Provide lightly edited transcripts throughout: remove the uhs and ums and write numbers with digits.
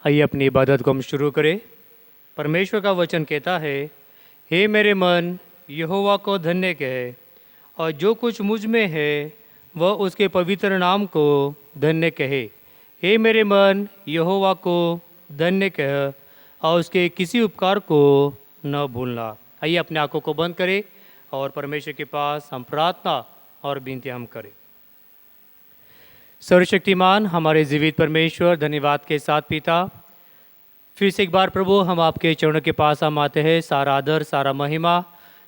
आइए अपनी इबादत को हम शुरू करें। परमेश्वर का वचन कहता है, हे मेरे मन यहोवा को धन्य कहे, और जो कुछ मुझ में है वह उसके पवित्र नाम को धन्य कहे। हे मेरे मन यहोवा को धन्य कहे और उसके किसी उपकार को न भूलना। आइए अपने आंखों को बंद करें और परमेश्वर के पास हम प्रार्थना और विनती हम करें। सर्वशक्तिमान हमारे जीवित परमेश्वर, धन्यवाद के साथ पिता, फिर से एक बार प्रभु हम आपके चरणों के पास हम आते हैं। सारा आदर, सारा महिमा,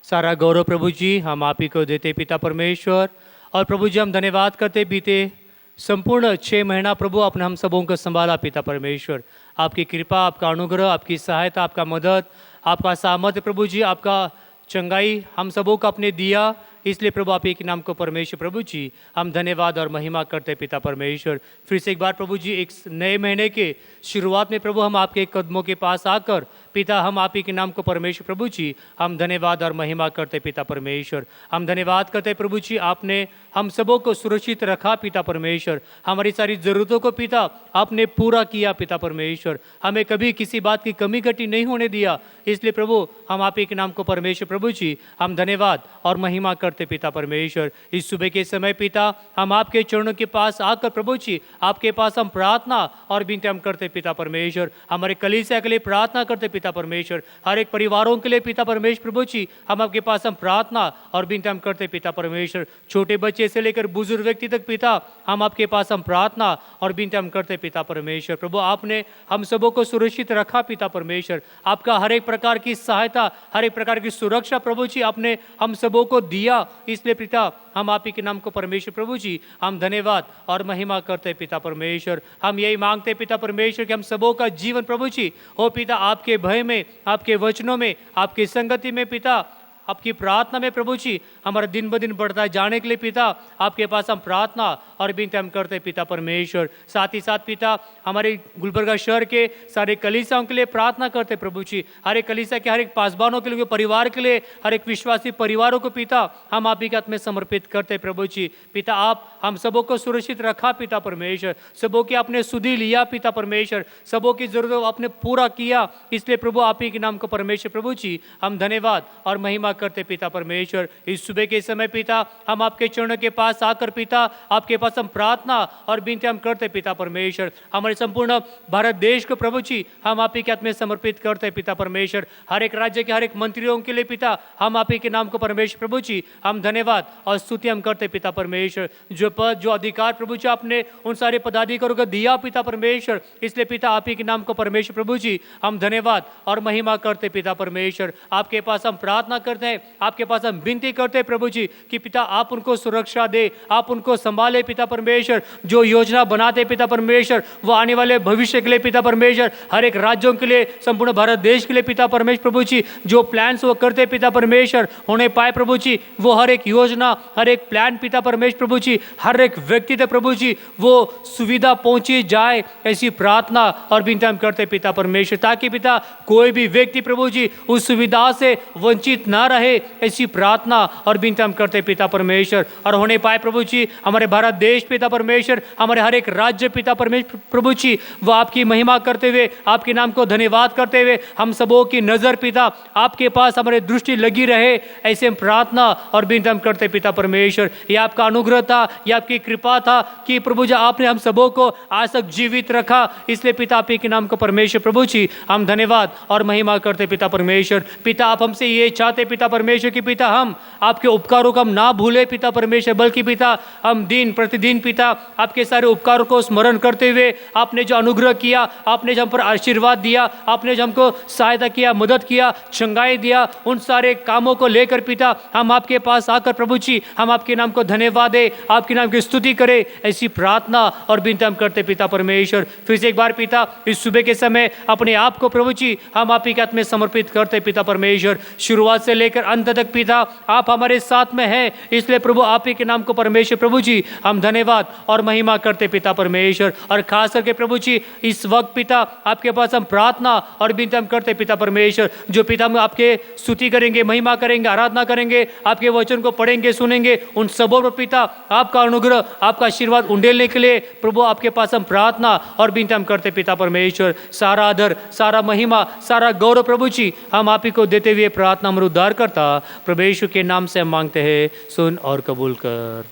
सारा गौरव प्रभु जी हम आप ही को देते पिता परमेश्वर। और प्रभु जी हम धन्यवाद करते बीते संपूर्ण 6 महीना प्रभु आपने हम सबों को संभाला पिता परमेश्वर। आपकी कृपा, आपका अनुग्रह, आपकी सहायता, आपका मदद, आपका सामर्थ्य प्रभु जी, आपका चंगाई हम सबों को आपने दिया। इसलिए प्रभु आप ही के नाम को परमेश्वर प्रभु जी हम धन्यवाद और महिमा करते पिता परमेश्वर। फिर से एक बार प्रभु जी एक नए महीने के शुरुआत में प्रभु हम आपके कदमों के पास आकर पिता हम आप ही के नाम को परमेश्वर प्रभु जी हम धन्यवाद और महिमा करते पिता परमेश्वर। हम धन्यवाद करते प्रभु जी, आपने हम सबों को सुरक्षित रखा पिता परमेश्वर। हमारी सारी ज़रूरतों को पिता आपने पूरा किया पिता परमेश्वर। हमें कभी किसी बात की कमी घटी नहीं होने दिया। इसलिए प्रभु हम आप ही के नाम को परमेश्वर प्रभु जी हम धन्यवाद और महिमा करते पिता परमेश्वर। इस सुबह के समय पिता हम आपके चरणों के पास आकर प्रभु जी आपके पास हम प्रार्थना और विनती हम करते पिता परमेश्वर। हमारे कलीसिया के लिए प्रार्थना करते पिता परमेश्वर। हर एक परिवारों के लिए पिता परमेश्वर प्रभु जी हम आपके पास हम प्रार्थना और विनती हम करते पिता परमेश्वर। छोटे बच्चे से लेकर बुजुर्ग व्यक्ति तक पिता हम आपके पास हम प्रार्थना और विनती हम करते पिता परमेश्वर। प्रभु आपने हम सबों को सुरक्षित रखा पिता परमेश्वर। आपका हर एक प्रकार की सहायता, हर एक प्रकार की सुरक्षा प्रभु जी आपने हम सबों को दिया। इसलिए पिता हम आप ही के नाम को परमेश्वर प्रभु जी हम धन्यवाद और महिमा करते पिता परमेश्वर। हम यही मांगते पिता परमेश्वर कि हम सबों का जीवन प्रभु जी हो पिता आपके भय में, आपके वचनों में, आपकी संगति में पिता, आपकी प्रार्थना में प्रभु जी हमारा दिन ब दिन बढ़ता जाने के लिए पिता आपके पास हम प्रार्थना और विनती हम करते पिता परमेश्वर। साथ ही साथ पिता हमारे गुलबर्गा शहर के सारे कलीसियाओं के लिए प्रार्थना करते प्रभु जी। हर एक कलीसिया के हर एक पासबानों के लिए, परिवार के लिए, हर एक विश्वासी परिवारों को पिता हम आप ही के हाथ में समर्पित करते प्रभु जी। पिता आप हम सबों को सुरक्षित रखा पिता परमेश्वर। सबों की आपने सुधि लिया पिता परमेश्वर। सबों की जरूरत आपने पूरा किया। इसलिए प्रभु आप ही के नाम को परमेश्वर प्रभु जी हम धन्यवाद और महिमा करते पिता परमेश्वर। इस सुबह के समय पिता हम आपके चरणों के पास आकर पिता आपके पास हम प्रार्थना और विनती हम करते पिता परमेश्वर। हमारे संपूर्ण भारत देश को प्रभु जी हम आप ही के हाथ में समर्पित करते पिता परमेश्वर। हर एक राज्य के हर एक मंत्रियों के लिए पिता हम आप ही के नाम को परमेश्वर प्रभु जी हम धन्यवाद और स्तुति हम करते पिता परमेश्वर। जो पद, जो अधिकार प्रभु जी आपने उन सारे पदाधिकारियों को दिया पिता परमेश्वर। इसलिए पिता आप ही के नाम को परमेश्वर प्रभु जी हम धन्यवाद और महिमा करते पिता परमेश्वर। आपके पास हम प्रार्थना करते हैं, आपके पास हम विनती करते हैं प्रभु जी कि पिता आप उनको सुरक्षा दे, आप उनको संभाले पिता परमेश्वर। जो योजना बनाते पिता परमेश्वर वो आने वाले भविष्य के लिए पिता परमेश्वर, हर एक राज्यों के लिए, संपूर्ण भारत देश के लिए पिता परमेश्वर प्रभु जी जो प्लान्स वो करते पिता परमेश्वर होने पाए प्रभु जी। वो हर एक योजना, हर एक प्लान पिता परमेश्वर प्रभु जी, हर एक व्यक्ति तक प्रभु जी वो सुविधा पहुंची जाए, ऐसी प्रार्थना और विनती हम करते पिता परमेश्वर। ताकि पिता कोई भी व्यक्ति प्रभु जी उस सुविधा से वंचित ना रहे, ऐसी प्रार्थना और विनती हम करते पिता परमेश्वर। और होने पाए प्रभु जी हमारे भारत देश पिता परमेश्वर, हमारे हर एक राज्य पिता परमेश्वर प्रभु जी वो आपकी महिमा करते हुए, आपके नाम को धन्यवाद करते हुए हम सबों की नजर पिता आपके पास हमारे दृष्टि लगी रहे, ऐसे हम प्रार्थना और विनती हम करते पिता परमेश्वर। ये आपका अनुग्रह था, ये आपकी कृपा था कि प्रभु जी आपने हम सबों को आज तक जीवित रखा। इसलिए पिता आप ही के नाम को परमेश्वर प्रभु जी हम धन्यवाद और महिमा करते पिता परमेश्वर। पिता आप हमसे ये चाहते पिता परमेश्वर कि पिता हम आपके उपकारों को हम ना भूले पिता परमेश्वर, बल्कि पिता हम दिन प्रतिदिन पिता आपके सारे उपकारों को स्मरण करते हुए आपने जो अनुग्रह किया, आपने जो हम पर आशीर्वाद दिया, आपने जो हमको सहायता किया, मदद किया, चंगाई दिया, उन सारे कामों को लेकर पिता हम आपके पास आकर प्रभु जी हम आपके नाम को धन्यवाद दे, आपके नाम की स्तुति करे, ऐसी प्रार्थना और विनती हम करते पिता परमेश्वर। फिर से एक बार पिता इस सुबह के समय अपने आप को प्रभु जी हम आप ही के हाथ में समर्पित करते पिता परमेश्वर। शुरुआत से लेकर लेकर अंत तक पिता आप हमारे साथ में हैं, इसलिए प्रभु आप ही के नाम को परमेश्वर प्रभु जी हम धन्यवाद और महिमा करते पिता परमेश्वर। और खास करके प्रभु जी इस वक्त पिता आपके पास हम प्रार्थना और विनती हम करते पिता परमेश्वर, जो पिता हम आपके स्तुति करेंगे, महिमा करेंगे, आराधना करेंगे, आपके वचन को पढ़ेंगे, सुनेंगे, उन सबों पर पिता आपका अनुग्रह, आपका आशीर्वाद उंडेलने के लिए प्रभु आपके पास हम प्रार्थना और विनती हम करते पिता परमेश्वर। सारा आदर, सारा महिमा, सारा गौरव प्रभु जी हम आप ही को देते हुए प्रार्थना हमारे उद्धार करता प्रभु यीशु के नाम से हम मांगते हैं, सुन और कबूल कर,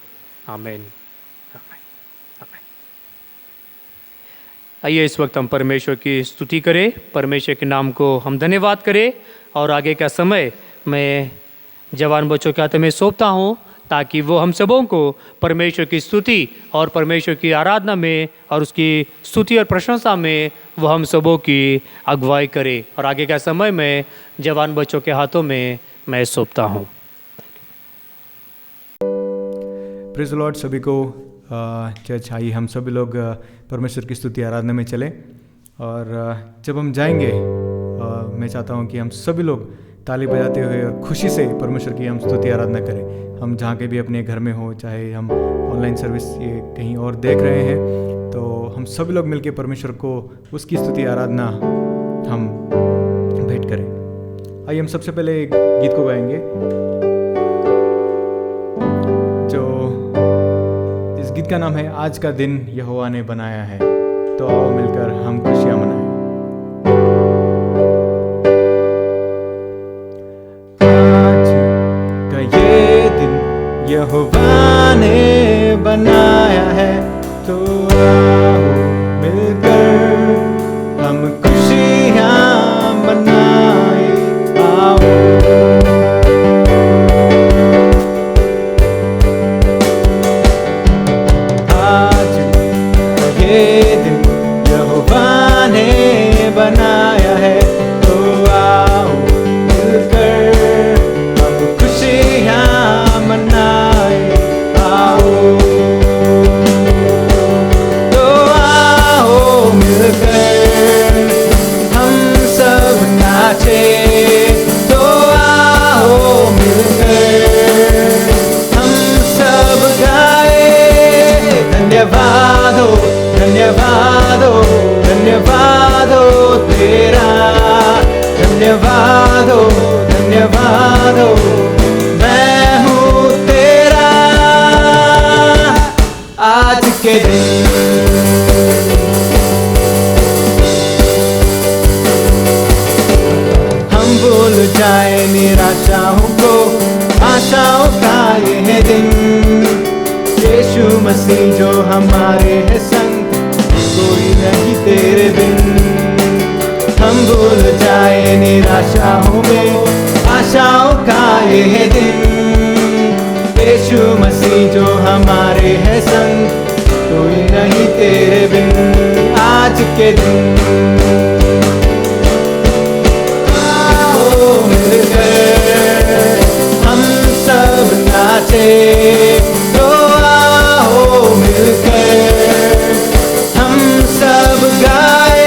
आमीन। आइए इस वक्त हम परमेश्वर की स्तुति करें, परमेश्वर के नाम को हम धन्यवाद करें। और आगे का समय मैं जवान बच्चों के हाथ में सौंपता हूँ, ताकि वो हम सबों को परमेश्वर की स्तुति और परमेश्वर की आराधना में और उसकी स्तुति और प्रशंसा में वो हम सबों की अगुवाई करे। और आगे का समय मैं जवान बच्चों के हाथों में मैं सौंपता हूँ। Praise the Lord. सभी को चर्च आइए हम सभी लोग परमेश्वर की स्तुति आराधना में चलें। और जब हम जाएंगे मैं चाहता हूँ कि हम सभी लोग ताली बजाते हुए और खुशी से परमेश्वर की हम स्तुति आराधना करें। हम जहाँ के भी अपने घर में हो, चाहे हम ऑनलाइन सर्विस ये कहीं और देख रहे हैं, तो हम सभी लोग मिलकर परमेश्वर को उसकी स्तुति आराधना हम भेंट करें। आइए हम सबसे पहले एक गीत को गाएंगे, जो इस गीत का नाम है आज का दिन यहोवा ने बनाया है, तो आओ मिलकर हम खुशियाँ मनाएं। यहोवा ने बनाया है, तो आओ मिलकर हम खुशियाँ मनाएं। आओ आज ये दिन यहोवा ने बनाया है, तो आओ मिलकर हम खुशियाँ मनाएं। तो आओ मिलकर हम सब गाए, धन्यवाद हो, धन्यवाद हो, धन्यवाद हो तेरा, धन्यवाद हो, धन्यवाद हो, मैं हूँ तेरा। आज के दिन भूल जाए निराशाओं को, आशाओं का यह दिन, यीशु मसीह जो हमारे है संग, कोई नहीं तेरे बिन। हम भूल जाए निराशाओं में, आशाओं का यह दिन, यीशु मसीह जो हमारे है संग, कोई नहीं तेरे बिन। आज के दिन हम सब नाचे, तो आओ मिलकर हम सब गाए,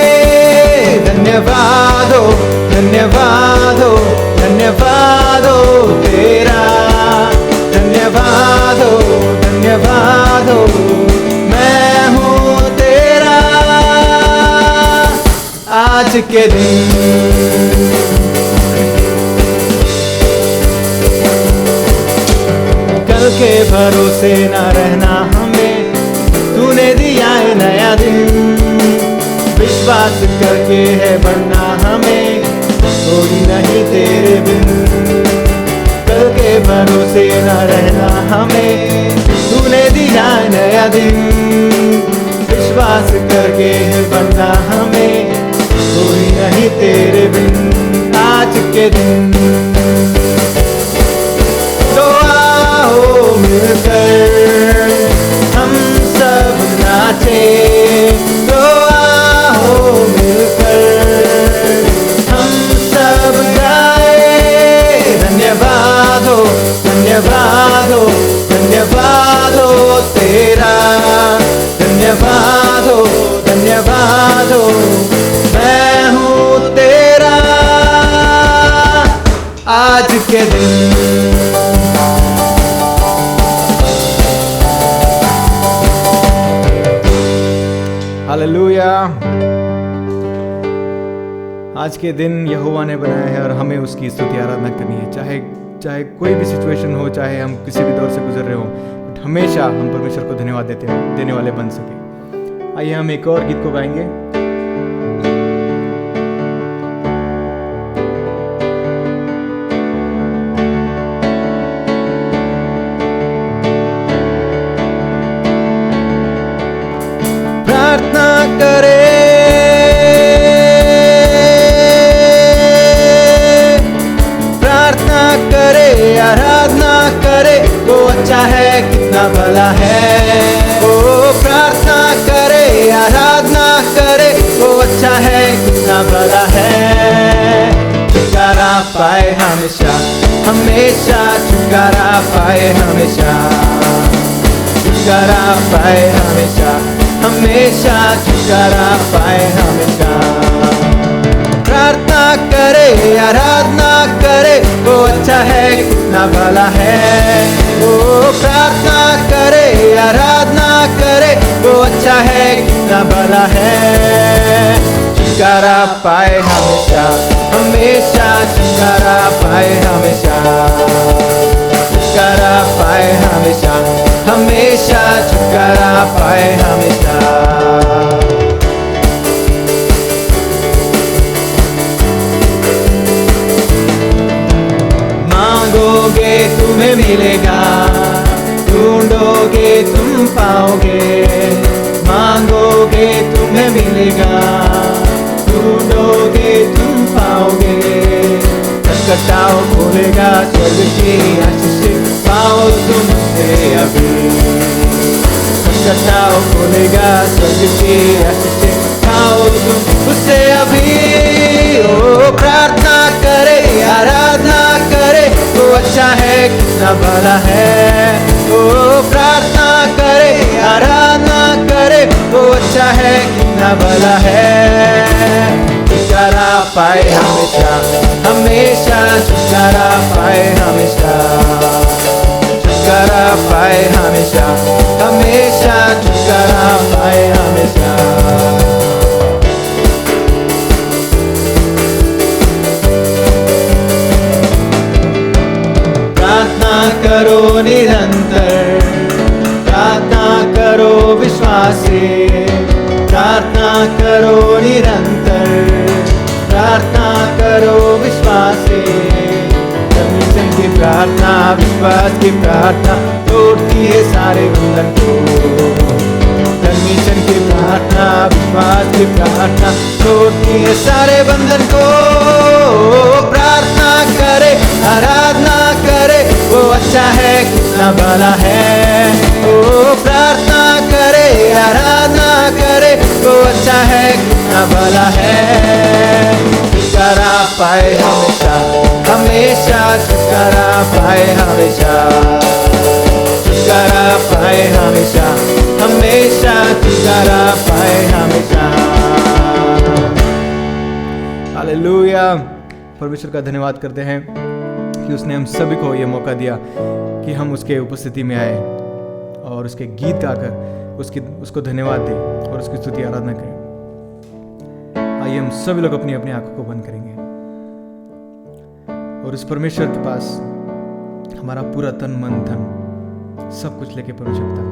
धन्यवाद हो, धन्यवाद हो, धन्यवाद हो तेरा, धन्यवाद हो, धन्यवाद हो, मैं हूँ तेरा। आज के दिन के भरोसे न रहना हमें, तूने दिया है नया दिन, विश्वास करके है बढ़ना हमें, कोई नहीं तेरे बिन। कल के भरोसे न रहना हमें, तूने दिया है नया दिन, विश्वास करके है बढ़ना हमें, कोई नहीं तेरे बिन। आज के दिन मिलकर हम सब नाचे, तो आओ मिलकर हम सब गाए, धन्यवाद हो, धन्यवाद हो, धन्यवाद हो तेरा, धन्यवाद हो, धन्यवाद हो, मैं हूँ तेरा। आज के दिन। हालेलुया। आज के दिन यहोवा ने बनाया है और हमें उसकी स्तुति आराधना करनी है, चाहे कोई भी सिचुएशन हो, चाहे हम किसी भी दौर से गुजर रहे हो, बट हमेशा हम परमेश्वर को धन्यवाद देने वाले बन सके। आइए हम एक और गीत को गाएंगे। प्रार्थना करे, प्रार्थना करे, आराधना करे, वो अच्छा है कितना भला है। ओ प्रार्थना करे, आराधना करे, वो अच्छा है कितना भला है। छुटकारा पाए हमेशा, हमेशा छुटकारा पाए हमेशा, छुटकारा पाए हमेशा, हमेशा छुटकारा पाए हमेशा। प्रार्थना करे, आराधना करे, वो अच्छा है कितना भला है। वो प्रार्थना करे, आराधना करे, वो अच्छा है कितना भला है। छुटकारा पाए हमेशा, हमेशा छुटकारा पाए हमेशा, छुटकारा पाए हमेशा, हमेशा छुटकारा पाए हमेशा। मांगोगे तुम्हें मिलेगा, ढूंढोगे तुम पाओगे। मांगोगे तुम्हें मिलेगा, ढूंढोगे तुम पाओगे। खटखटाओ खोलेगा स्वर्ग की आशीष, पाओ तुमसे अभी। खटखटाओ खोलेगा स्वर्ग की आशीष, पाओ तुम उससे अभी। ओ प्रार्थना करे, आराधना करे, वो अच्छा है कितना भला है। ओ प्रार्थना करे, आराधना करे, वो अच्छा है कितना भला है। छुटकारा पाए हमेशा, हमेशा छुटकारा पाए हमेशा, छुटकारा पाए हमेशा, हमेशा छुटकारा पाए हमेशा। प्रार्थना करो निरंतर, प्रार्थना करो विश्वास से, प्रार्थना करो निरंतर, प्रार्थना करो विश्वास से। परमेश्वर की प्रार्थना, विश्वास की प्रार्थना तोड़ती है सारे बंधन को। परमेश्वर की प्रार्थना, विश्वास की प्रार्थना तोड़ती है सारे बंधन को। प्रार्थना करे, आराधना करे, वो अच्छा है कितना भला है। ओ प्रार्थना करे, आराधना करे, वो अच्छा है कितना भला है। छुटकारा पाए हमेशा, हमेशा छुटकारा पाए हमेशा, छुटकारा पाए हमेशा, हमेशा छुटकारा पाए हमेशा। हालेलुया। परमेश्वर का धन्यवाद करते हैं कि उसने हम सभी को ये मौका दिया कि हम उसके उपस्थिति में आए और उसके गीत गाकर उसको धन्यवाद दें और उसकी स्तुति आराधना करें। आइए हम सभी लोग अपनी अपनी आंखों को बंद करेंगे और उस परमेश्वर के पास हमारा पूरा तन मन धन सब कुछ लेके परमेश्वर पिता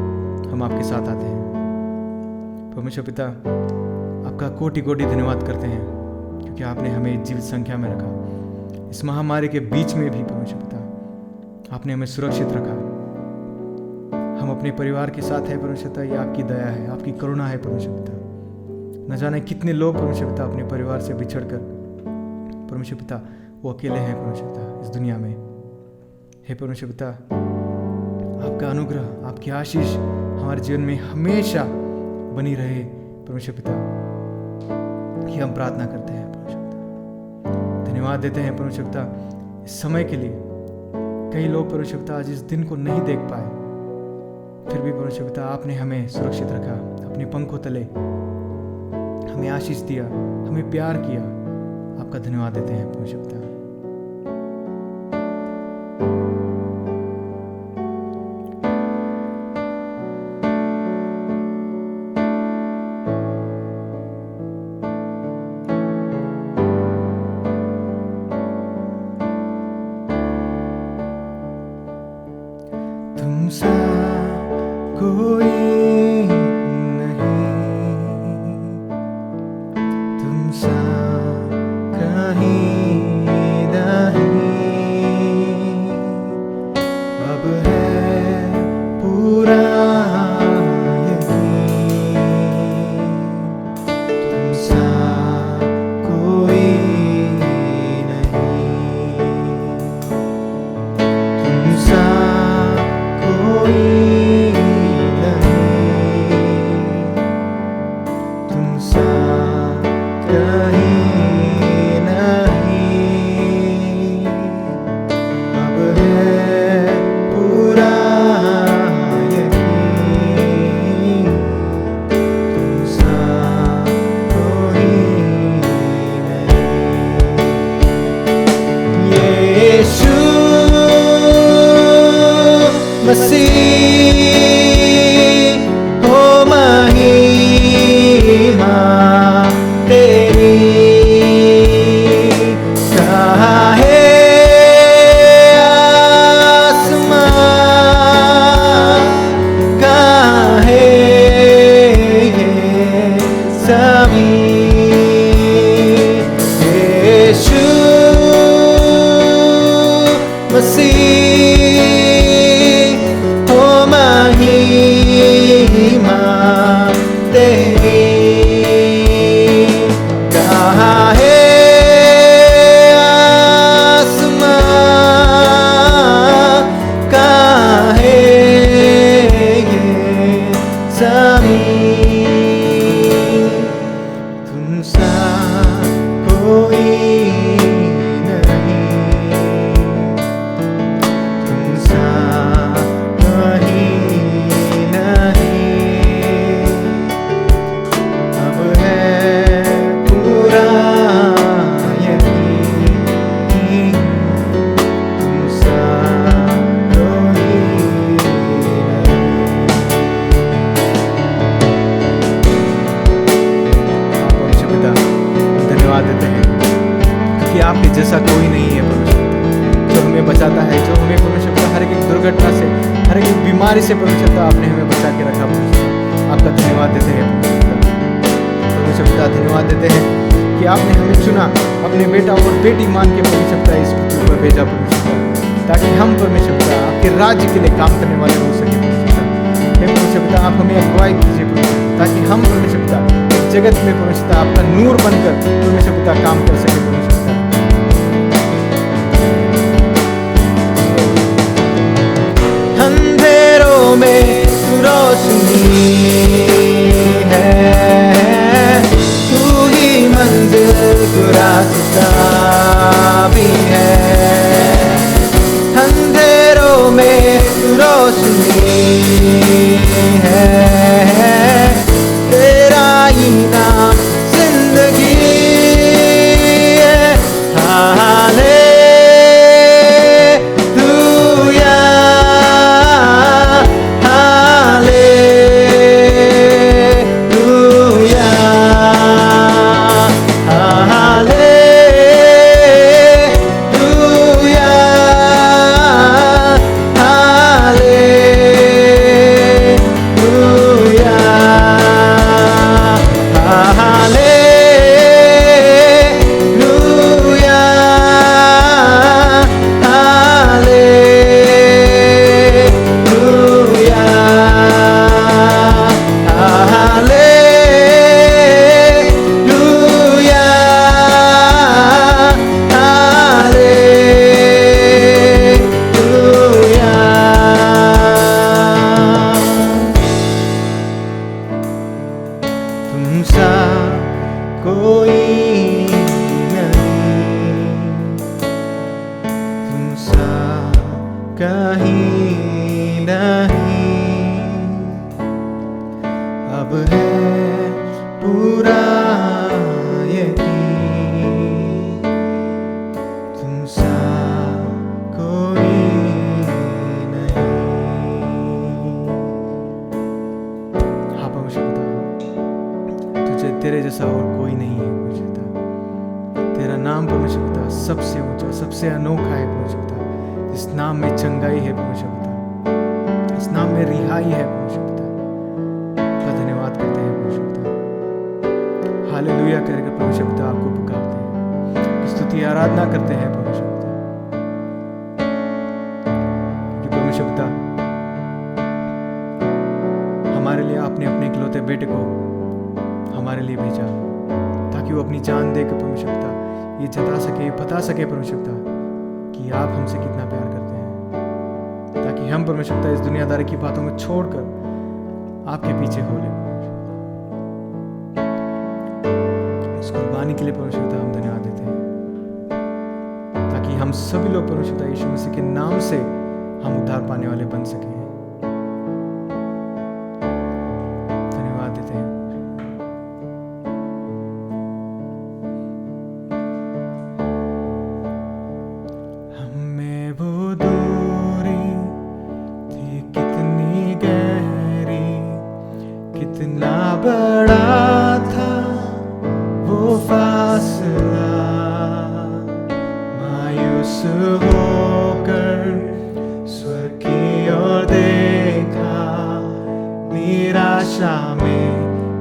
हम आपके साथ आते हैं। परमेश्वर पिता आपका कोटि कोटि धन्यवाद करते हैं क्योंकि आपने हमें जीवित संख्या में रखा। इस महामारी के बीच में भी परमेश्वर पिता आपने हमें सुरक्षित रखा। हम अपने परिवार के साथ हैं परमेश्वर पिता, ये आपकी दया है, आपकी करुणा है परमेश्वर पिता। न जाने कितने लोग परमेश्वर पिता अपने परिवार से बिछड़कर परमेश्वर पिता वो अकेले हैं परमेश्वर पिता इस दुनिया में। हे परमेश्वर पिता आपका अनुग्रह, आपकी आशीष हमारे जीवन में हमेशा बनी रहे परमेश्वर पिता, कि हम प्रार्थना करते हैं परमेश्वर पिता। धन्यवाद देते हैं परमेश्वर पिता इस समय के लिए। कई लोग परमेश्वर पिता आज इस दिन को नहीं देख पाए, फिर भी परमेश्वर पिता आपने हमें सुरक्षित रखा, अपने पंखों तले हमें आशीष दिया, हमें प्यार किया। आपका धन्यवाद देते हैं परमेश्वर पिता। सा कोई नहीं, तुम सा कहीं नहीं। अब है पूरा यकीन, तुम सा कोई नहीं, तुम सा कोई नहीं, तुम सा कहीं नहीं। अब है पूरा यकीन, तुम सा कोई नहीं। यीशु मसीह हो महिमा तेरी, कहाँ है आसमां, कहाँ है ये ज़मीन। यीशु मसीह हो महिमा तेरी, कहाँ है आसमां, कहाँ है ये ज़मीन। तुम सा कोई नहीं, तुम सा कहीं नहीं। अब है पूरा यकीन, तुम सा कोई नहीं। परमेश्वर पिता, हम धन्यवाद देते हैं क्योंकि आपके जैसा कोई नहीं है परमेश्वर पिता, जो हमें बचाता है, जो हमें परमेश्वर पिता हर एक दुर्घटना से, हर एक बीमारी से परमेश्वर पिता आपने हमें बचा के रखा। परमेश्वर आपका धन्यवाद देते हैं परमेश्वर पिता, धन्यवाद देते हैं कि आपने हमें चुना, अपने बेटा और बेटी मान के परमेश्वर पिता इस पृथ्वी पर भेजा परमेश्वर पिता, ताकि हम परमेश्वर पिता आपके राज्य के लिए काम करने वाले हो सके परमेश्वर पिता। परमेश्वर पिता आप हमें अगुवाई कीजिए परमेश्वर, ताकि हम परमेश्वर पिता इस जगत में परमेश्वर पिता आपका नूर बनकर परमेश्वर पिता काम कर सके परमेश्वर पिता। अंधेरों में तू रोशनी है, तू ही मंजिल, तू रास्ता भी है। अंधेरों में तू रोशनी है, तेरा ही नाम जिंदगी है। Hallelujah, hallelujah, hallelujah, hallelujah, hallelujah, hallelujah, hallelujah, hallelujah. तुम सा कोई नहीं, तुम सा कहीं नहीं। अब है पूरा यकीन, तुम सा कोई नहीं। हाँ परमेश्वर पिता, तुझे तेरे जैसा और कोई नहीं है परमेश्वर पिता। तेरा नाम परमेश्वर पिता सबसे ऊंचा, सबसे अनोखा है परमेश्वर पिता। इस नाम में चंगाई है परमेश्वर पिता, इस नाम में रिहाई है परमेश्वर पिता। आपका धन्यवाद करते हैं परमेश्वर पिता। हालेलुया करके परमेश्वर पिता आपको पुकारते हैं, स्तुति आराधना करते हैं परमेश्वर पिता। क्योंकि परमेश्वर पिता हमारे लिए आपने अपने इकलौते बेटे को हमारे लिए भेजा, ताकि वो अपनी जान देकर परमेश्वर पिता ये जता सके, बता सके परमेश्वर पिता कि आप हमसे कितना प्यार करते हैं, ताकि हम परमेश्वर पिता इस दुनियादारी की बातों को छोड़कर आपके पीछे हो ले। इस कुर्बानी के लिए परमेश्वर पिता हम धन्यवाद देते हैं, ताकि हम सभी लोग परमेश्वर पिता यीशु मसीह के नाम से हम उद्धार पाने वाले बन सके। धन्यवाद देते हैं। हमें वो दूरी थी कितनी गहरी, कितना बड़ा था वो फासला, मायूस होकर स्वर्ग की ओर देखा, निराशा में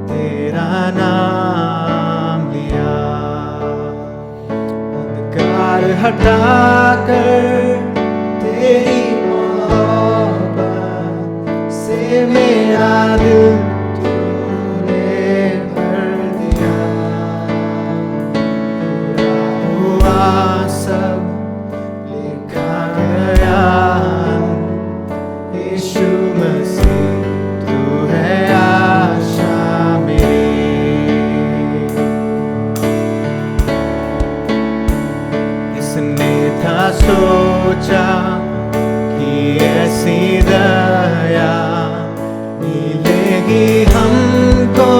तेरा नाम लिया, अंधकार हटाकर तेरी मोहब्बत से मेरा दिल तूने भर दिया, पूरा हुआ सब लिखा गया, यीशु मसीह तू है आशा मेरी। इसने था सोचा कि ऐसी दया मिलेगी हमको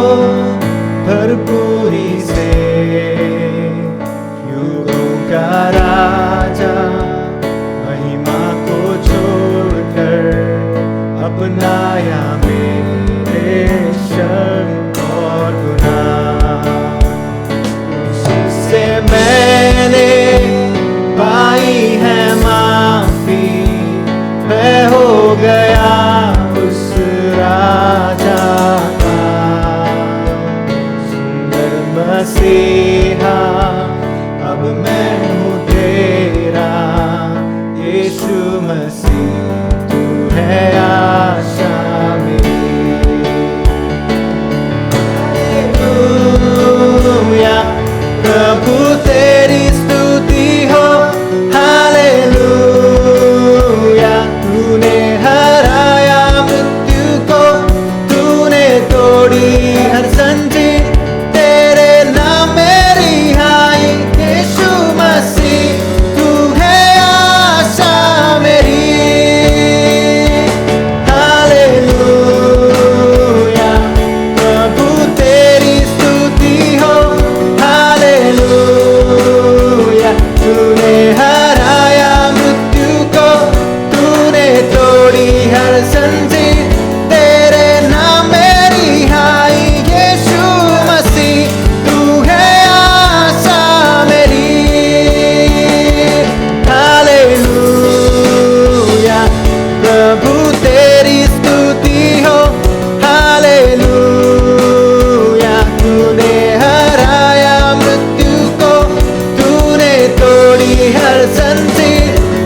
भरपूरी से, युगों का राजा महिमा को छोड़कर अपनाया मेरे शर्म और गुनाह, उससे मैंने पाई है माफी, मैं हो गया उस राजा का सुंदर मसीहा, अब मैं हूँ तेरा यीशु मसीह तू है आशा मेरी। हालेलुया प्रभु तेरी स्तुति हो, हालेलुया तूने हराया मृत्यु को, तूने तोड़ी हर संजी, तेरे नाम मेरी हाई, यीशु मसीह तू है आशा मेरी। हालेलुया प्रभु तेरी स्तुति हो, हालेलुया तूने हराया मृत्यु को, तूने तोड़ी हर संजी, तेरे नाम मेरी हाई, यीशु मसीह तू है आशा मेरी। हालेलुया प्रभु तेरी स्तुति हो, हालेलुया तूने हराया मृत्यु को, तूने तोड़ी हर संजी,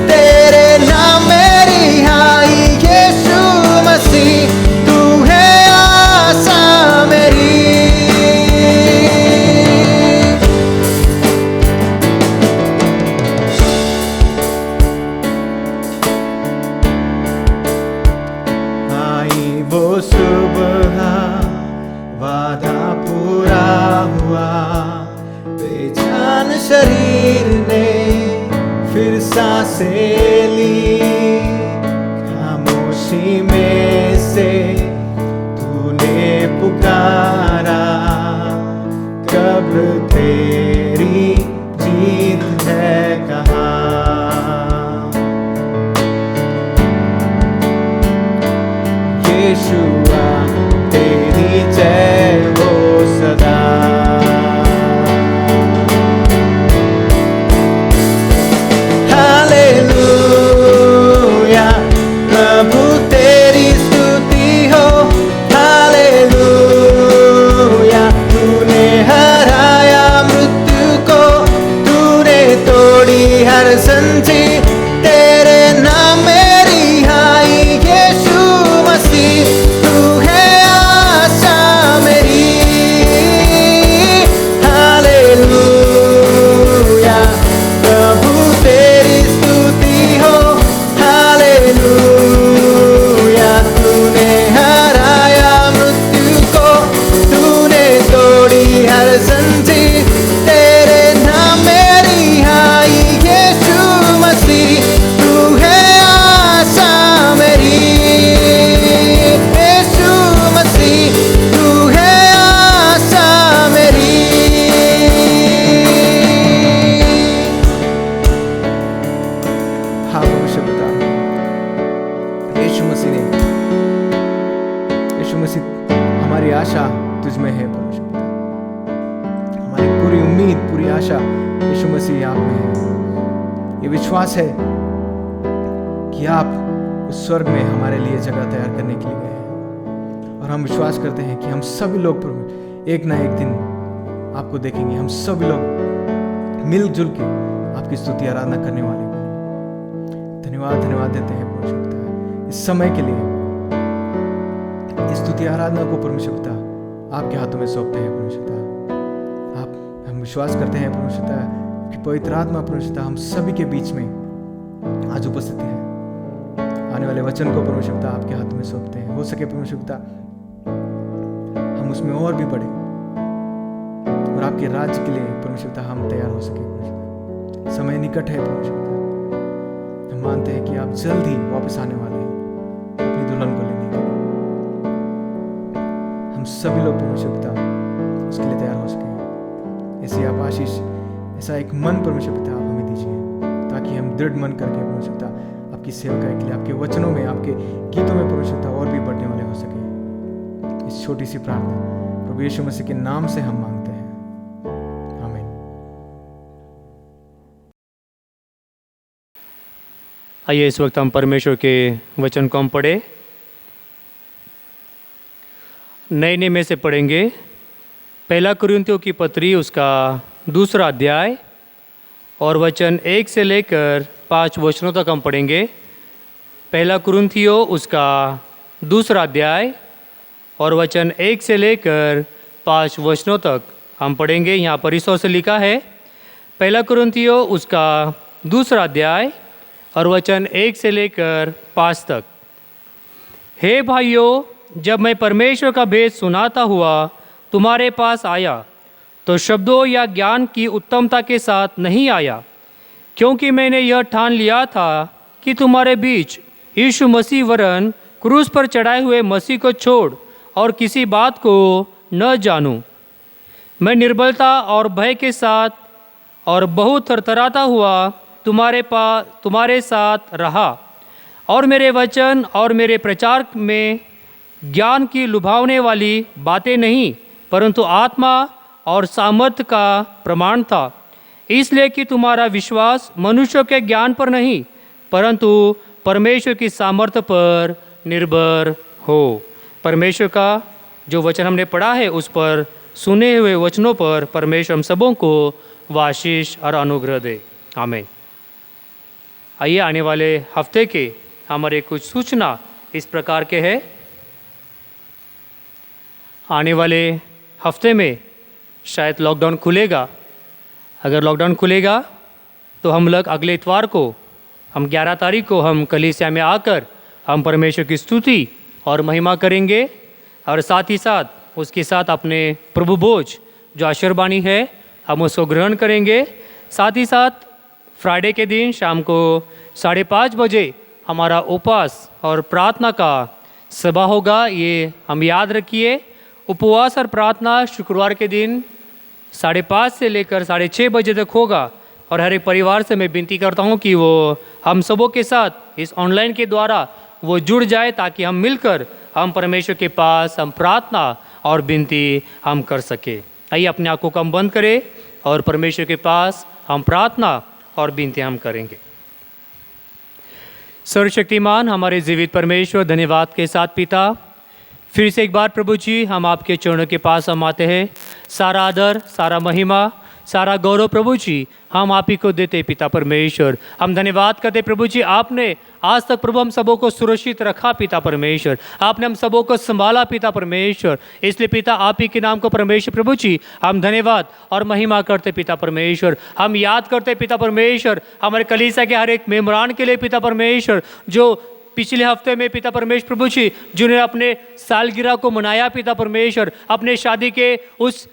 तेरे नाम मेरी हाई, यीशु मसीह तू है आशा मेरी। आई वो सुबह वादा पूरा हुआ, बेजान शरीर ने फिर सांसें ली, खामोशी में से तूने पुकारा, कब्र तेरी जीत है कहाँ। यीशुआ तेरी जय हो सदा, हालेलुया प्रभु तेरी मसीह ने, यीशु मसीह हमारी आशा तुझ में है परमेश्वर पिता। हमारी पूरी उम्मीद, पूरी आशा यीशु मसीह आप में है। ये विश्वास है कि आप उस स्वर्ग में हमारे लिए जगह तैयार करने के लिए गए हैं, और हम विश्वास करते हैं कि हम सभी लोग एक ना एक दिन आपको देखेंगे। हम सभी लोग मिलजुल के आपकी स्तुति आराधना करने वाले हैं। धन्यवाद देते हैं परमेश्वर पिता इस समय के लिए। इस स्तुति आराधना को परमेश्वर पिता आपके हाथों में सौंपते हैं परमेश्वर पिता। हम विश्वास करते हैं परमेश्वर पिता कि पवित्र आत्मा परमेश्वर पिता हम सभी के बीच में आज उपस्थित है। आने वाले वचन को परमेश्वर पिता आपके हाथों में सौंपते हैं। हो सके परमेश्वर पिता हम उसमें और भी बढ़े और आपके राज्य के लिए परमेश्वर पिता हम तैयार हो सके। समय निकट है परमेश्वर पिता। हम मानते हैं कि आप जल्द ही वापस आने वाले हैं अपनी दुल्हन को लेने के लिए। हम सभी लोग परमेश्वर पिता उसके लिए तैयार हो सके। ऐसी आप आशीष, ऐसा एक मन परमेश्वर पिता आप हमें दीजिए, ताकि हम दृढ़ मन करके परमेश्वर पिता आपकी सेवकाई के लिए, आपके वचनों में, आपके गीतों में परमेश्वर पिता और भी बढ़ने वाले हो सके। इस छोटी सी प्रार्थना प्रभु यीशु मसीह के नाम से हम मांगते हैं, आमीन। आइए इस वक्त हम परमेश्वर के वचन को हम पढ़े। नए नियम में से पढ़ेंगे पहला कुरिन्थियों की पत्री उसका 2 अध्याय और वचन 1 से लेकर 5 वचनों तक हम पढ़ेंगे। पहला कुरिन्थियों उसका 2 अध्याय और वचन 1 से लेकर 5 वचनों तक हम पढ़ेंगे। यहाँ पर इस ओर से लिखा है, पहला कुरिन्थियों उसका 2 अध्याय और वचन 1 से लेकर 5 तक। हे भाइयों, जब मैं परमेश्वर का भेद सुनाता हुआ तुम्हारे पास आया तो शब्दों या ज्ञान की उत्तमता के साथ नहीं आया, क्योंकि मैंने यह ठान लिया था कि तुम्हारे बीच यीशु मसीह वरन क्रूस पर चढ़ाए हुए मसीह को छोड़ और किसी बात को न जानूं। मैं निर्बलता और भय के साथ और बहुत थरथराता हुआ तुम्हारे साथ रहा, और मेरे वचन और मेरे प्रचार में ज्ञान की लुभावने वाली बातें नहीं, परंतु आत्मा और सामर्थ्य का प्रमाण था, इसलिए कि तुम्हारा विश्वास मनुष्यों के ज्ञान पर नहीं परंतु परमेश्वर की सामर्थ्य पर निर्भर हो। परमेश्वर का जो वचन हमने पढ़ा है उस पर सुने हुए वचनों पर परमेश्वर हम सबों को आशीष और अनुग्रह दे, आमीन। आइए आने वाले हफ्ते के हमारे कुछ सूचना इस प्रकार के हैं। आने वाले हफ्ते में शायद लॉकडाउन खुलेगा। अगर लॉकडाउन खुलेगा तो हम लोग अगले इतवार को, हम 11 तारीख को हम कलीसिया में आकर हम परमेश्वर की स्तुति और महिमा करेंगे, और साथ ही साथ उसके साथ अपने प्रभु भोज जो आशीर्वाणी है हम उसको ग्रहण करेंगे। साथ ही साथ फ्राइडे के दिन शाम को 5:30 बजे हमारा उपवास और प्रार्थना का सभा होगा। ये हम याद रखिए, उपवास और प्रार्थना शुक्रवार के दिन 5:30 से लेकर 6:30 बजे तक होगा। और हर एक परिवार से मैं विनती करता हूँ कि वो हम सबों के साथ इस ऑनलाइन के द्वारा वो जुड़ जाए, ताकि हम मिलकर हम परमेश्वर के पास हम प्रार्थना और विनती हम कर सके। आइए अपनी आंखों को हम बंद करें और परमेश्वर के पास हम प्रार्थना और विनती हम करेंगे। सर्वशक्तिमान हमारे जीवित परमेश्वर, धन्यवाद के साथ पिता, फिर से एक बार प्रभु जी हम आपके चरणों के पास हम आते हैं। सारा आदर, सारा महिमा, सारा गौरव प्रभु जी हम आप ही को देते पिता परमेश्वर। हम धन्यवाद करते प्रभु जी, आपने आज तक प्रभु हम सबों को सुरक्षित रखा पिता परमेश्वर, आपने हम सबों को संभाला पिता परमेश्वर। इसलिए पिता आप ही के नाम को परमेश्वर प्रभु जी हम धन्यवाद और महिमा करते पिता परमेश्वर। हम याद करते पिता परमेश्वर हमारे कलीसिया के हर एक मेम्बरान के लिए पिता परमेश्वर, जो पिछले हफ्ते में पिता परमेश्वर प्रभु जी जिन्होंने अपने सालगिरह को मनाया पिता परमेश्वर, अपने शादी के उस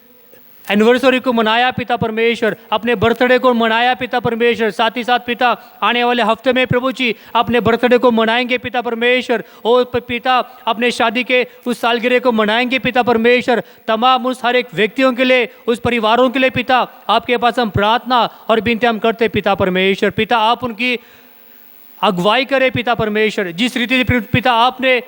एनिवर्सरी को मनाया पिता परमेश्वर, अपने बर्थडे को मनाया पिता परमेश्वर। साथ ही साथ पिता आने वाले हफ्ते में प्रभु जी अपने बर्थडे को मनाएंगे पिता परमेश्वर, और पिता अपने शादी के उस सालगिरह को मनाएंगे पिता परमेश्वर। तमाम उस हर एक व्यक्तियों के लिए, उस परिवारों के लिए पिता आपके पास हम प्रार्थना और विनती हम करते पिता परमेश्वर। पिता आप उनकी अगुवाई करे पिता परमेश्वर। जिस रीति से पिता आपने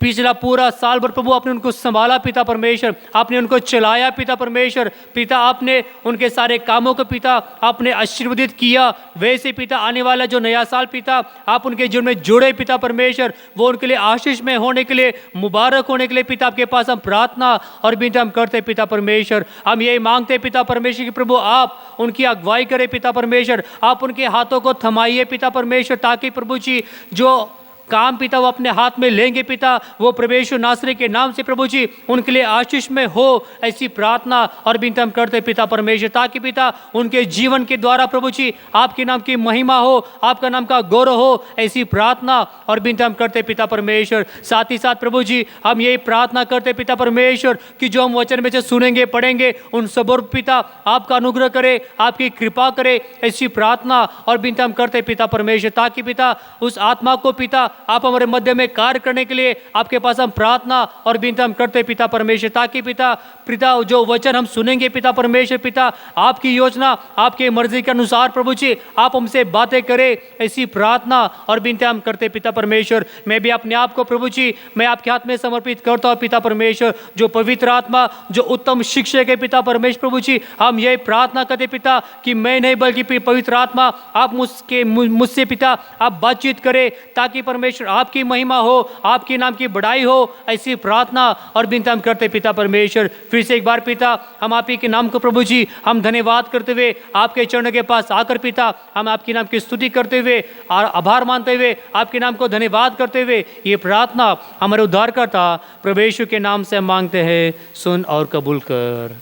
पिछला पूरा साल भर प्रभु आपने उनको संभाला पिता परमेश्वर, आपने उनको चलाया पिता परमेश्वर, पिता आपने उनके सारे कामों को पिता आपने आशीर्वादित किया। वैसे पिता आने वाला जो नया साल पिता आप उनके जीवन में जुड़े पिता परमेश्वर, वो उनके लिए आशीष में होने के लिए, मुबारक होने के लिए पिता आपके पास हम प्रार्थना और विनती हम करते पिता परमेश्वर। हम यही मांगते पिता परमेश्वर कि प्रभु आप उनकी अगुवाई करें पिता परमेश्वर, आप उनके हाथों को थमाइए पिता परमेश्वर, ताकि प्रभु जी जो काम पिता वो अपने हाथ में लेंगे पिता, वो परमेश्वर नासरी के नाम से प्रभु जी उनके लिए आशीष में हो, ऐसी प्रार्थना और विनती हम करते पिता परमेश्वर। ताकि पिता उनके जीवन के द्वारा प्रभु जी आपके नाम की महिमा हो, आपका नाम का गौरव हो, ऐसी प्रार्थना और विनती हम करते पिता परमेश्वर। साथ ही साथ प्रभु जी हम यही प्रार्थना करते पिता परमेश्वर कि जो हम वचन में से सुनेंगे पढ़ेंगे उन सब और पिता आपका अनुग्रह करे, आपकी कृपा करे, ऐसी प्रार्थना और विनती हम करते पिता परमेश्वर। ताकि पिता उस आत्मा को पिता आप हमारे मध्य में कार्य करने के लिए आपके पास हम प्रार्थना और विनती हम करते पिता परमेश्वर। ताकि पिता जो वचन हम सुनेंगे पिता परमेश्वर, पिता आपकी योजना आपकी मर्जी के अनुसार प्रभु जी आप हमसे बातें करें, ऐसी प्रार्थना और विनती हम करते पिता परमेश्वर। मैं भी अपने आप को प्रभु जी मैं आपके हाथ में समर्पित करता हूँ पिता परमेश्वर। जो पवित्र आत्मा जो उत्तम शिक्षक है पिता परमेश्वर प्रभु जी, हम यही प्रार्थना करते पिता कि मैं नहीं बल्कि पवित्र आत्मा आप मुझसे पिता आप बातचीत करें, ताकि परमेश्वर आपकी महिमा हो, आपके नाम की बड़ाई हो, ऐसी प्रार्थना और विनती हम करते पिता परमेश्वर। फिर से एक बार पिता हम आप ही के नाम को प्रभु जी हम धन्यवाद करते हुए आपके चरणों के पास आकर पिता हम आपके नाम की स्तुति करते हुए और आभार मानते हुए आपके नाम को धन्यवाद करते हुए ये प्रार्थना हमारे उद्धारकर्ता प्रभु यीशु के नाम से हम मांगते हैं, सुन और कबूल कर,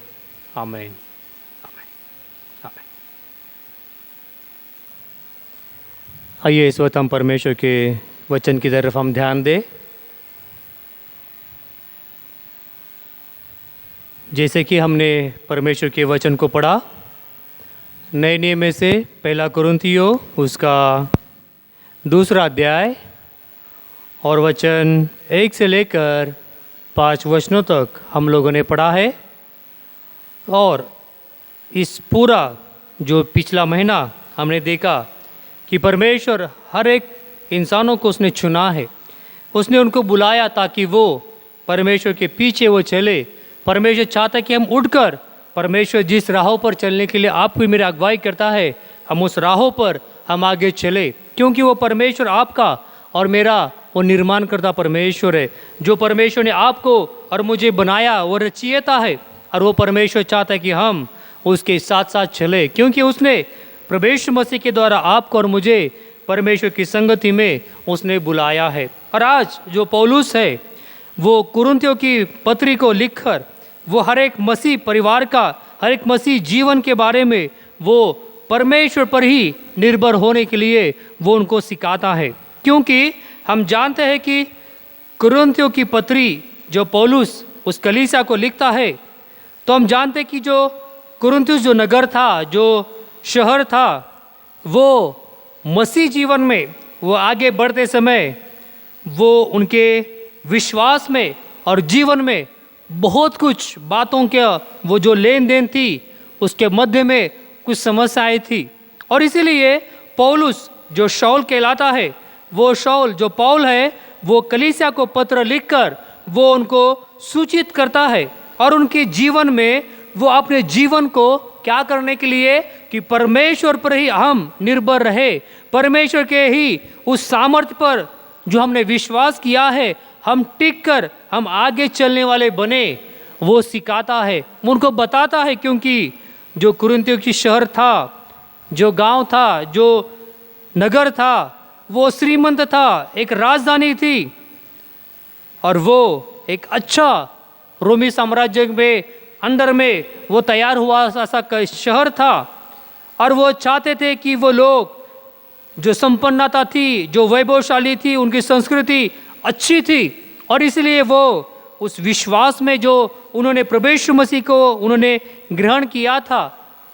आमीन। आइए इस वक्त हम परमेश्वर के वचन की तरफ हम ध्यान दें। जैसे कि हमने परमेश्वर के वचन को पढ़ा, नए नियम में से पहला कुरिन्थियों उसका 2 अध्याय और वचन 1 से लेकर 5 वचनों तक हम लोगों ने पढ़ा है। और इस पूरा जो पिछला महीना हमने देखा कि परमेश्वर हर एक इंसानों को उसने चुना है, उसने उनको बुलाया ताकि वो परमेश्वर के पीछे वो चले। परमेश्वर चाहता है कि हम उठकर परमेश्वर जिस राहों पर चलने के लिए आपकी मेरी अगुवाई करता है हम उस राहों पर हम आगे चले, क्योंकि वो परमेश्वर आपका और मेरा वो निर्माण करता परमेश्वर है। जो परमेश्वर ने आपको और मुझे बनाया वो रचयिता है, और वो परमेश्वर चाहता है कि हम उसके साथ साथ चले, क्योंकि उसने परमेश्वर मसीह के द्वारा आपको और मुझे परमेश्वर की संगति में उसने बुलाया है। और आज जो पौलुस है वो कुरिन्थियों की पत्री को लिखकर वो हर एक मसीह परिवार का हर एक मसीह जीवन के बारे में वो परमेश्वर पर ही निर्भर होने के लिए वो उनको सिखाता है। क्योंकि हम जानते हैं कि कुरिन्थियों की पत्री जो पौलुस उस कलीसिया को लिखता है, तो हम जानते हैं कि जो कुरिन्थुस जो नगर था, जो शहर था, वो मसीह जीवन में वो आगे बढ़ते समय वो उनके विश्वास में और जीवन में बहुत कुछ बातों के वो जो लेन देन थी उसके मध्य में कुछ समस्याएं थी। और इसीलिए पौलुस जो शाऊल कहलाता है, वो शाऊल जो पौल है, वो कलीसिया को पत्र लिखकर वो उनको सूचित करता है और उनके जीवन में वो अपने जीवन को क्या करने के लिए कि परमेश्वर पर ही हम निर्भर रहे, परमेश्वर के ही उस सामर्थ्य पर जो हमने विश्वास किया है हम टिक कर हम आगे चलने वाले बने, वो सिखाता है, उनको बताता है। क्योंकि जो कुरिन्थियों की शहर था, जो गांव था, जो नगर था, वो श्रीमंत था, एक राजधानी थी और वो एक अच्छा रोमी साम्राज्य में अंडर में वो तैयार हुआ ऐसा शहर था। और वो चाहते थे कि वो लोग जो संपन्नता थी, जो वैभवशाली थी, उनकी संस्कृति अच्छी थी, और इसलिए वो उस विश्वास में जो उन्होंने प्रभु यीशु मसीह को उन्होंने ग्रहण किया था,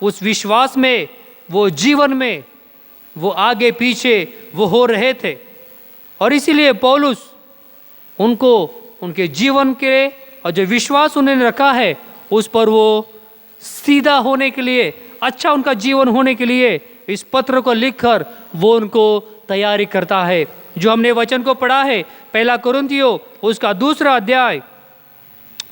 उस विश्वास में वो जीवन में वो आगे पीछे वो हो रहे थे। और इसीलिए पौलुस उनको उनके जीवन के और जो विश्वास उन्होंने रखा है उस पर वो सीधा होने के लिए, अच्छा उनका जीवन होने के लिए इस पत्र को लिखकर वो उनको तैयारी करता है। जो हमने वचन को पढ़ा है पहला कुरिन्थियों उसका 2 अध्याय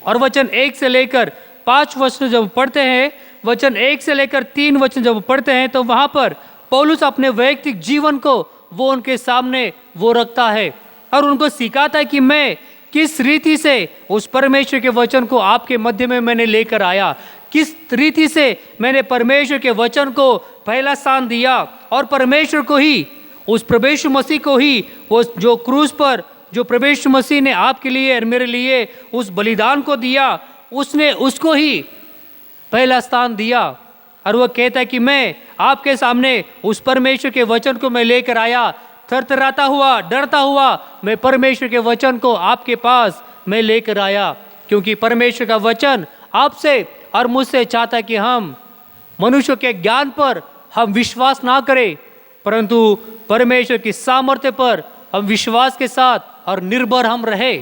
और वचन 1 से लेकर 5 वचन जब पढ़ते हैं, वचन 1 से लेकर 3 वचन जब पढ़ते हैं, तो वहाँ पर पौलुस अपने वैयक्तिक जीवन को वो उनके सामने वो रखता है और उनको सिखाता है कि मैं किस रीति से उस परमेश्वर के वचन को आपके मध्य में मैंने लेकर आया, किस रीति से मैंने परमेश्वर के वचन को पहला स्थान दिया और परमेश्वर को ही, उस प्रभु यीशु मसीह को ही, वो जो क्रूस पर जो प्रभु यीशु मसीह ने आपके लिए और मेरे लिए उस बलिदान को दिया, उसने उसको ही पहला स्थान दिया। और वह कहता है कि मैं आपके सामने उस परमेश्वर के वचन को मैं लेकर आया, थरथराता हुआ, डरता हुआ मैं परमेश्वर के वचन को आपके पास मैं लेकर आया, क्योंकि परमेश्वर का वचन आपसे और मुझसे चाहता है कि हम मनुष्य के ज्ञान पर हम विश्वास ना करें, परंतु परमेश्वर की सामर्थ्य पर हम विश्वास के साथ और निर्भर हम रहे।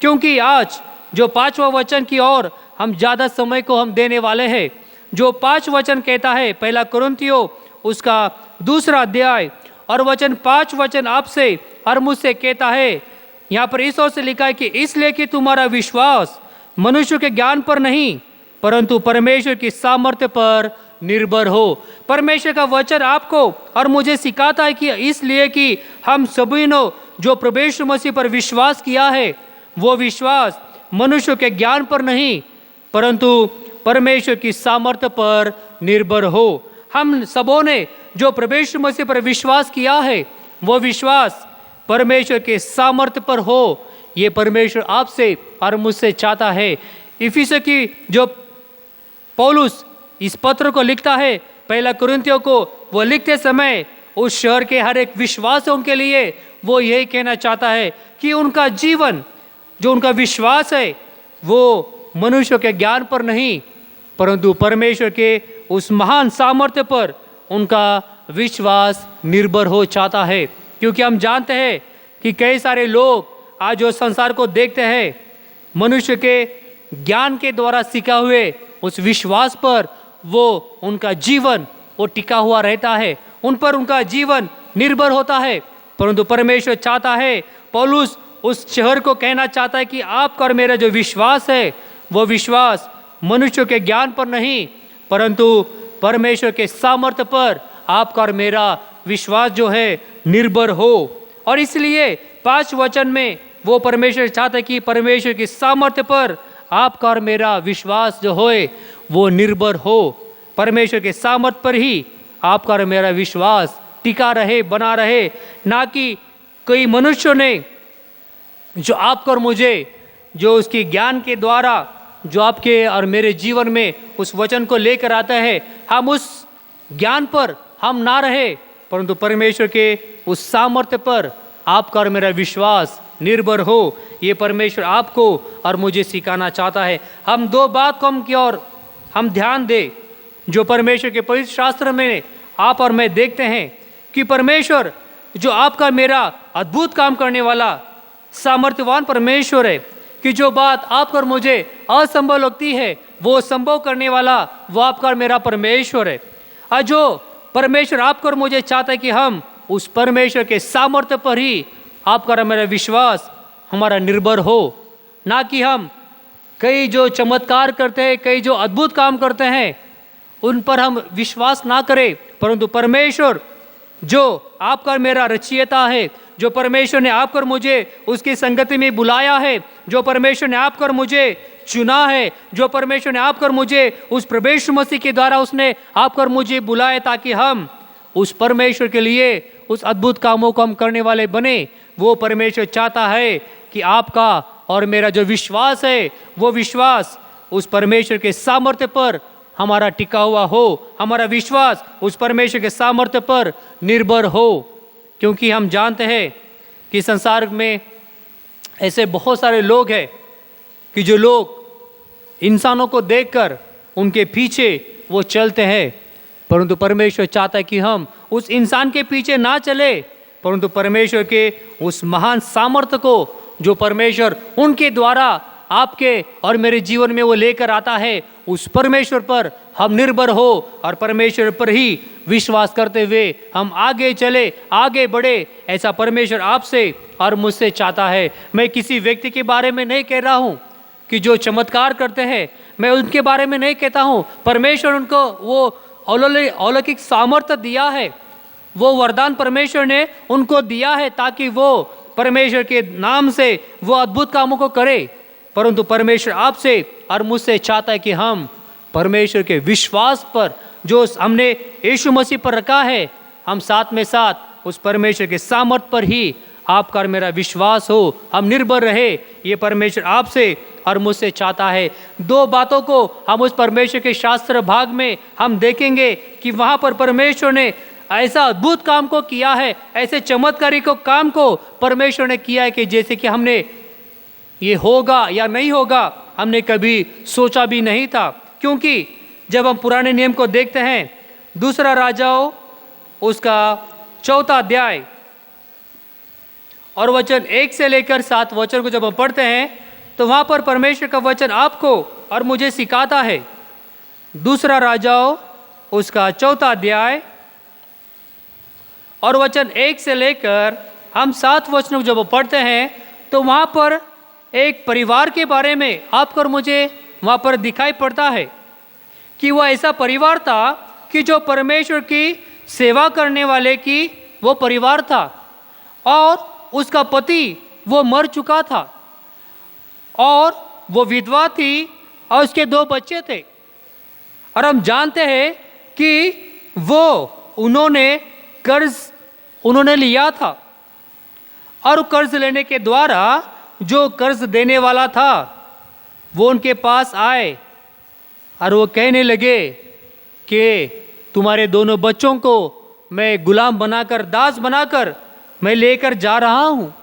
क्योंकि आज जो 5वां वचन की ओर हम ज़्यादा समय को हम देने वाले हैं, जो 5 वचन कहता है पहला कुरिन्थियों उसका 2 अध्याय और वचन 5 वचन आपसे और मुझसे कहता है। यहाँ पर इस ओर से लिखा है कि इसलिए कि तुम्हारा विश्वास मनुष्य के ज्ञान पर नहीं परंतु परमेश्वर की सामर्थ्य पर निर्भर हो। परमेश्वर का वचन आपको और मुझे सिखाता है कि इसलिए कि हम सभी ने जो प्रभु यीशु मसीह पर विश्वास किया है, वो विश्वास मनुष्य के ज्ञान पर नहीं परंतु परमेश्वर की सामर्थ्य पर निर्भर हो। हम सबों ने जो प्रभु यीशु मसीह पर विश्वास किया है, वो विश्वास परमेश्वर के सामर्थ्य पर हो। ये परमेश्वर आपसे और मुझसे चाहता है। इफिसियों की जो पौलुस इस पत्र को लिखता है पहला कुरिन्थियों को, वो लिखते समय उस शहर के हर एक विश्वासियों के लिए वो यही कहना चाहता है कि उनका जीवन, जो उनका विश्वास है, वो मनुष्य के ज्ञान पर नहीं परंतु परमेश्वर के उस महान सामर्थ्य पर उनका विश्वास निर्भर हो चाहता है। क्योंकि हम जानते हैं कि कई सारे लोग आज जो संसार को देखते हैं, मनुष्य के ज्ञान के द्वारा सीखा हुए उस विश्वास पर वो उनका जीवन वो टिका हुआ रहता है, उन पर उनका जीवन निर्भर होता है। परंतु परमेश्वर चाहता है, पौलुस उस शहर को कहना चाहता है कि आपका और मेरा जो विश्वास है, वो विश्वास मनुष्य के ज्ञान पर नहीं परंतु परमेश्वर के सामर्थ्य पर आपका और मेरा विश्वास जो है निर्भर हो। और इसलिए 5 वचन में वो परमेश्वर चाहता है कि परमेश्वर की सामर्थ्य पर आपका और मेरा विश्वास जो होए वो निर्भर हो। परमेश्वर के सामर्थ्य पर ही आपका और मेरा विश्वास टिका रहे, बना रहे, ना कि कोई मनुष्य ने जो आपको और मुझे जो उसके ज्ञान के द्वारा जो आपके और मेरे जीवन में उस वचन को लेकर आता है, हम उस ज्ञान पर हम ना रहे परंतु परमेश्वर के उस सामर्थ्य पर आपका और मेरा विश्वास निर्भर हो। ये परमेश्वर आपको और मुझे सिखाना चाहता है। हम 2 बात को हम की ओर हम ध्यान दें जो परमेश्वर के पवित्र शास्त्र में आप और मैं देखते हैं कि परमेश्वर जो आपका मेरा अद्भुत काम करने वाला सामर्थ्यवान परमेश्वर है, कि जो बात आप और मुझे असंभव लगती है वो संभव करने वाला वो आपका और मेरा परमेश्वर है। और जो परमेश्वर आपको और मुझे चाहता है कि हम उस परमेश्वर के सामर्थ्य पर ही आपका और मेरा विश्वास हमारा निर्भर हो, ना कि हम कई जो चमत्कार करते हैं, कई जो अद्भुत काम करते हैं उन पर हम विश्वास ना करें परंतु परमेश्वर जो आपका और मेरा रचयिता है, जो परमेश्वर ने आपको और मुझे उसकी संगति में बुलाया है, जो परमेश्वर ने आपको और मुझे चुना है, जो परमेश्वर ने आपको और मुझे उस प्रभु यीशु मसीह के द्वारा उसने आपको और मुझे बुलाया ताकि हम उस परमेश्वर के लिए उस अद्भुत कामों को हम करने वाले बने। वो परमेश्वर चाहता है कि आपका और मेरा जो विश्वास है वो विश्वास उस परमेश्वर के सामर्थ्य पर हमारा टिका हुआ हो, हमारा विश्वास उस परमेश्वर के सामर्थ्य पर निर्भर हो। क्योंकि हम जानते हैं कि संसार में ऐसे बहुत सारे लोग हैं कि जो लोग इंसानों को देखकर उनके पीछे वो चलते हैं, परंतु परमेश्वर चाहता है कि हम उस इंसान के पीछे ना चले परंतु परमेश्वर के उस महान सामर्थ्य को जो परमेश्वर उनके द्वारा आपके और मेरे जीवन में वो लेकर आता है, उस परमेश्वर पर हम निर्भर हो और परमेश्वर पर ही विश्वास करते हुए हम आगे चले, आगे बढ़े, ऐसा परमेश्वर आपसे और मुझसे चाहता है। मैं किसी व्यक्ति के बारे में नहीं कह रहा हूँ कि जो चमत्कार करते हैं, मैं उनके बारे में नहीं कहता हूँ। परमेश्वर उनको वो अलौकिक सामर्थ्य दिया है, वो वरदान परमेश्वर ने उनको दिया है ताकि वो परमेश्वर के नाम से वो अद्भुत कामों को करे। परंतु परमेश्वर आपसे और मुझसे चाहता है कि हम परमेश्वर के विश्वास पर जो हमने यीशु मसीह पर रखा है, हम साथ में साथ उस परमेश्वर के सामर्थ पर ही आपका और मेरा विश्वास हो, हम निर्भर रहे। ये परमेश्वर आपसे और मुझसे चाहता है। दो बातों को हम उस परमेश्वर के शास्त्र भाग में हम देखेंगे कि वहाँ पर परमेश्वर ने ऐसा अद्भुत काम को किया है, ऐसे चमत्कारी को काम को परमेश्वर ने किया है कि जैसे कि हमने ये होगा या नहीं होगा हमने कभी सोचा भी नहीं था। क्योंकि जब हम पुराने नियम को देखते हैं, दूसरा राजाओं उसका 4 अध्याय और वचन 1 से लेकर 7 वचन को जब हम पढ़ते हैं तो वहाँ पर परमेश्वर का वचन आपको और मुझे सिखाता है। दूसरा राजाओं उसका 4 अध्याय और वचन 1 से लेकर हम 7 वचनों जब पढ़ते हैं तो वहाँ पर एक परिवार के बारे में आपको और मुझे वहाँ पर दिखाई पड़ता है कि वह ऐसा परिवार था कि जो परमेश्वर की सेवा करने वाले की वो परिवार था और उसका पति वो मर चुका था और वो विधवा थी और उसके 2 बच्चे थे। और हम जानते हैं कि वो उन्होंने लिया था और कर्ज लेने के द्वारा जो कर्ज देने वाला था वो उनके पास आए और वो कहने लगे कि तुम्हारे दोनों बच्चों को मैं गुलाम बनाकर, दास बनाकर मैं लेकर जा रहा हूँ।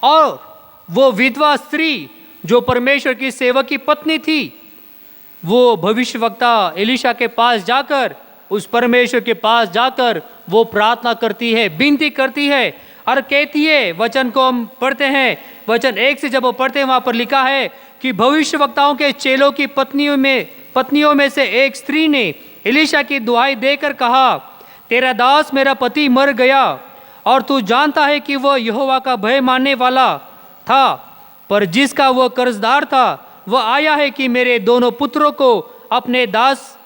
और वो विधवा स्त्री जो परमेश्वर की सेवक की पत्नी थी, वो भविष्यवक्ता एलीशा के पास जाकर, उस परमेश्वर के पास जाकर वो प्रार्थना करती है, विनती करती है और कहती है। वचन को हम पढ़ते हैं, वचन 1 से जब वो पढ़ते हैं वहाँ पर लिखा है कि भविष्यवक्ताओं के चेलों की पत्नियों में से एक स्त्री ने एलीशा की दुहाई देकर कहा, तेरा दास मेरा पति मर गया और तू जानता है कि वह यहोवा का भय मानने वाला था, पर जिसका वह कर्जदार था वह आया है कि मेरे दोनों पुत्रों को अपने दास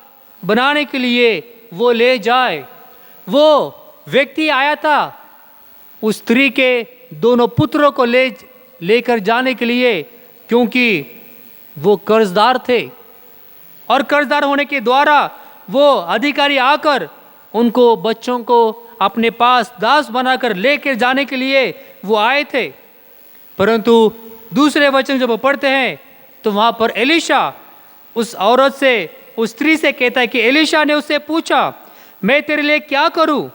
बनाने के लिए वो ले जाए। वो व्यक्ति आया था उस स्त्री के दोनों पुत्रों को लेकर जाने के लिए, क्योंकि वो कर्जदार थे और कर्जदार होने के द्वारा वो अधिकारी आकर उनको बच्चों को अपने पास दास बनाकर लेकर जाने के लिए वो आए थे। परंतु दूसरे वचन जब पढ़ते हैं तो वहाँ पर एलीशा उस औरत से, उस स्त्री से कहता है कि एलीशा ने उससे पूछा, मैं तेरे लिए क्या करूं?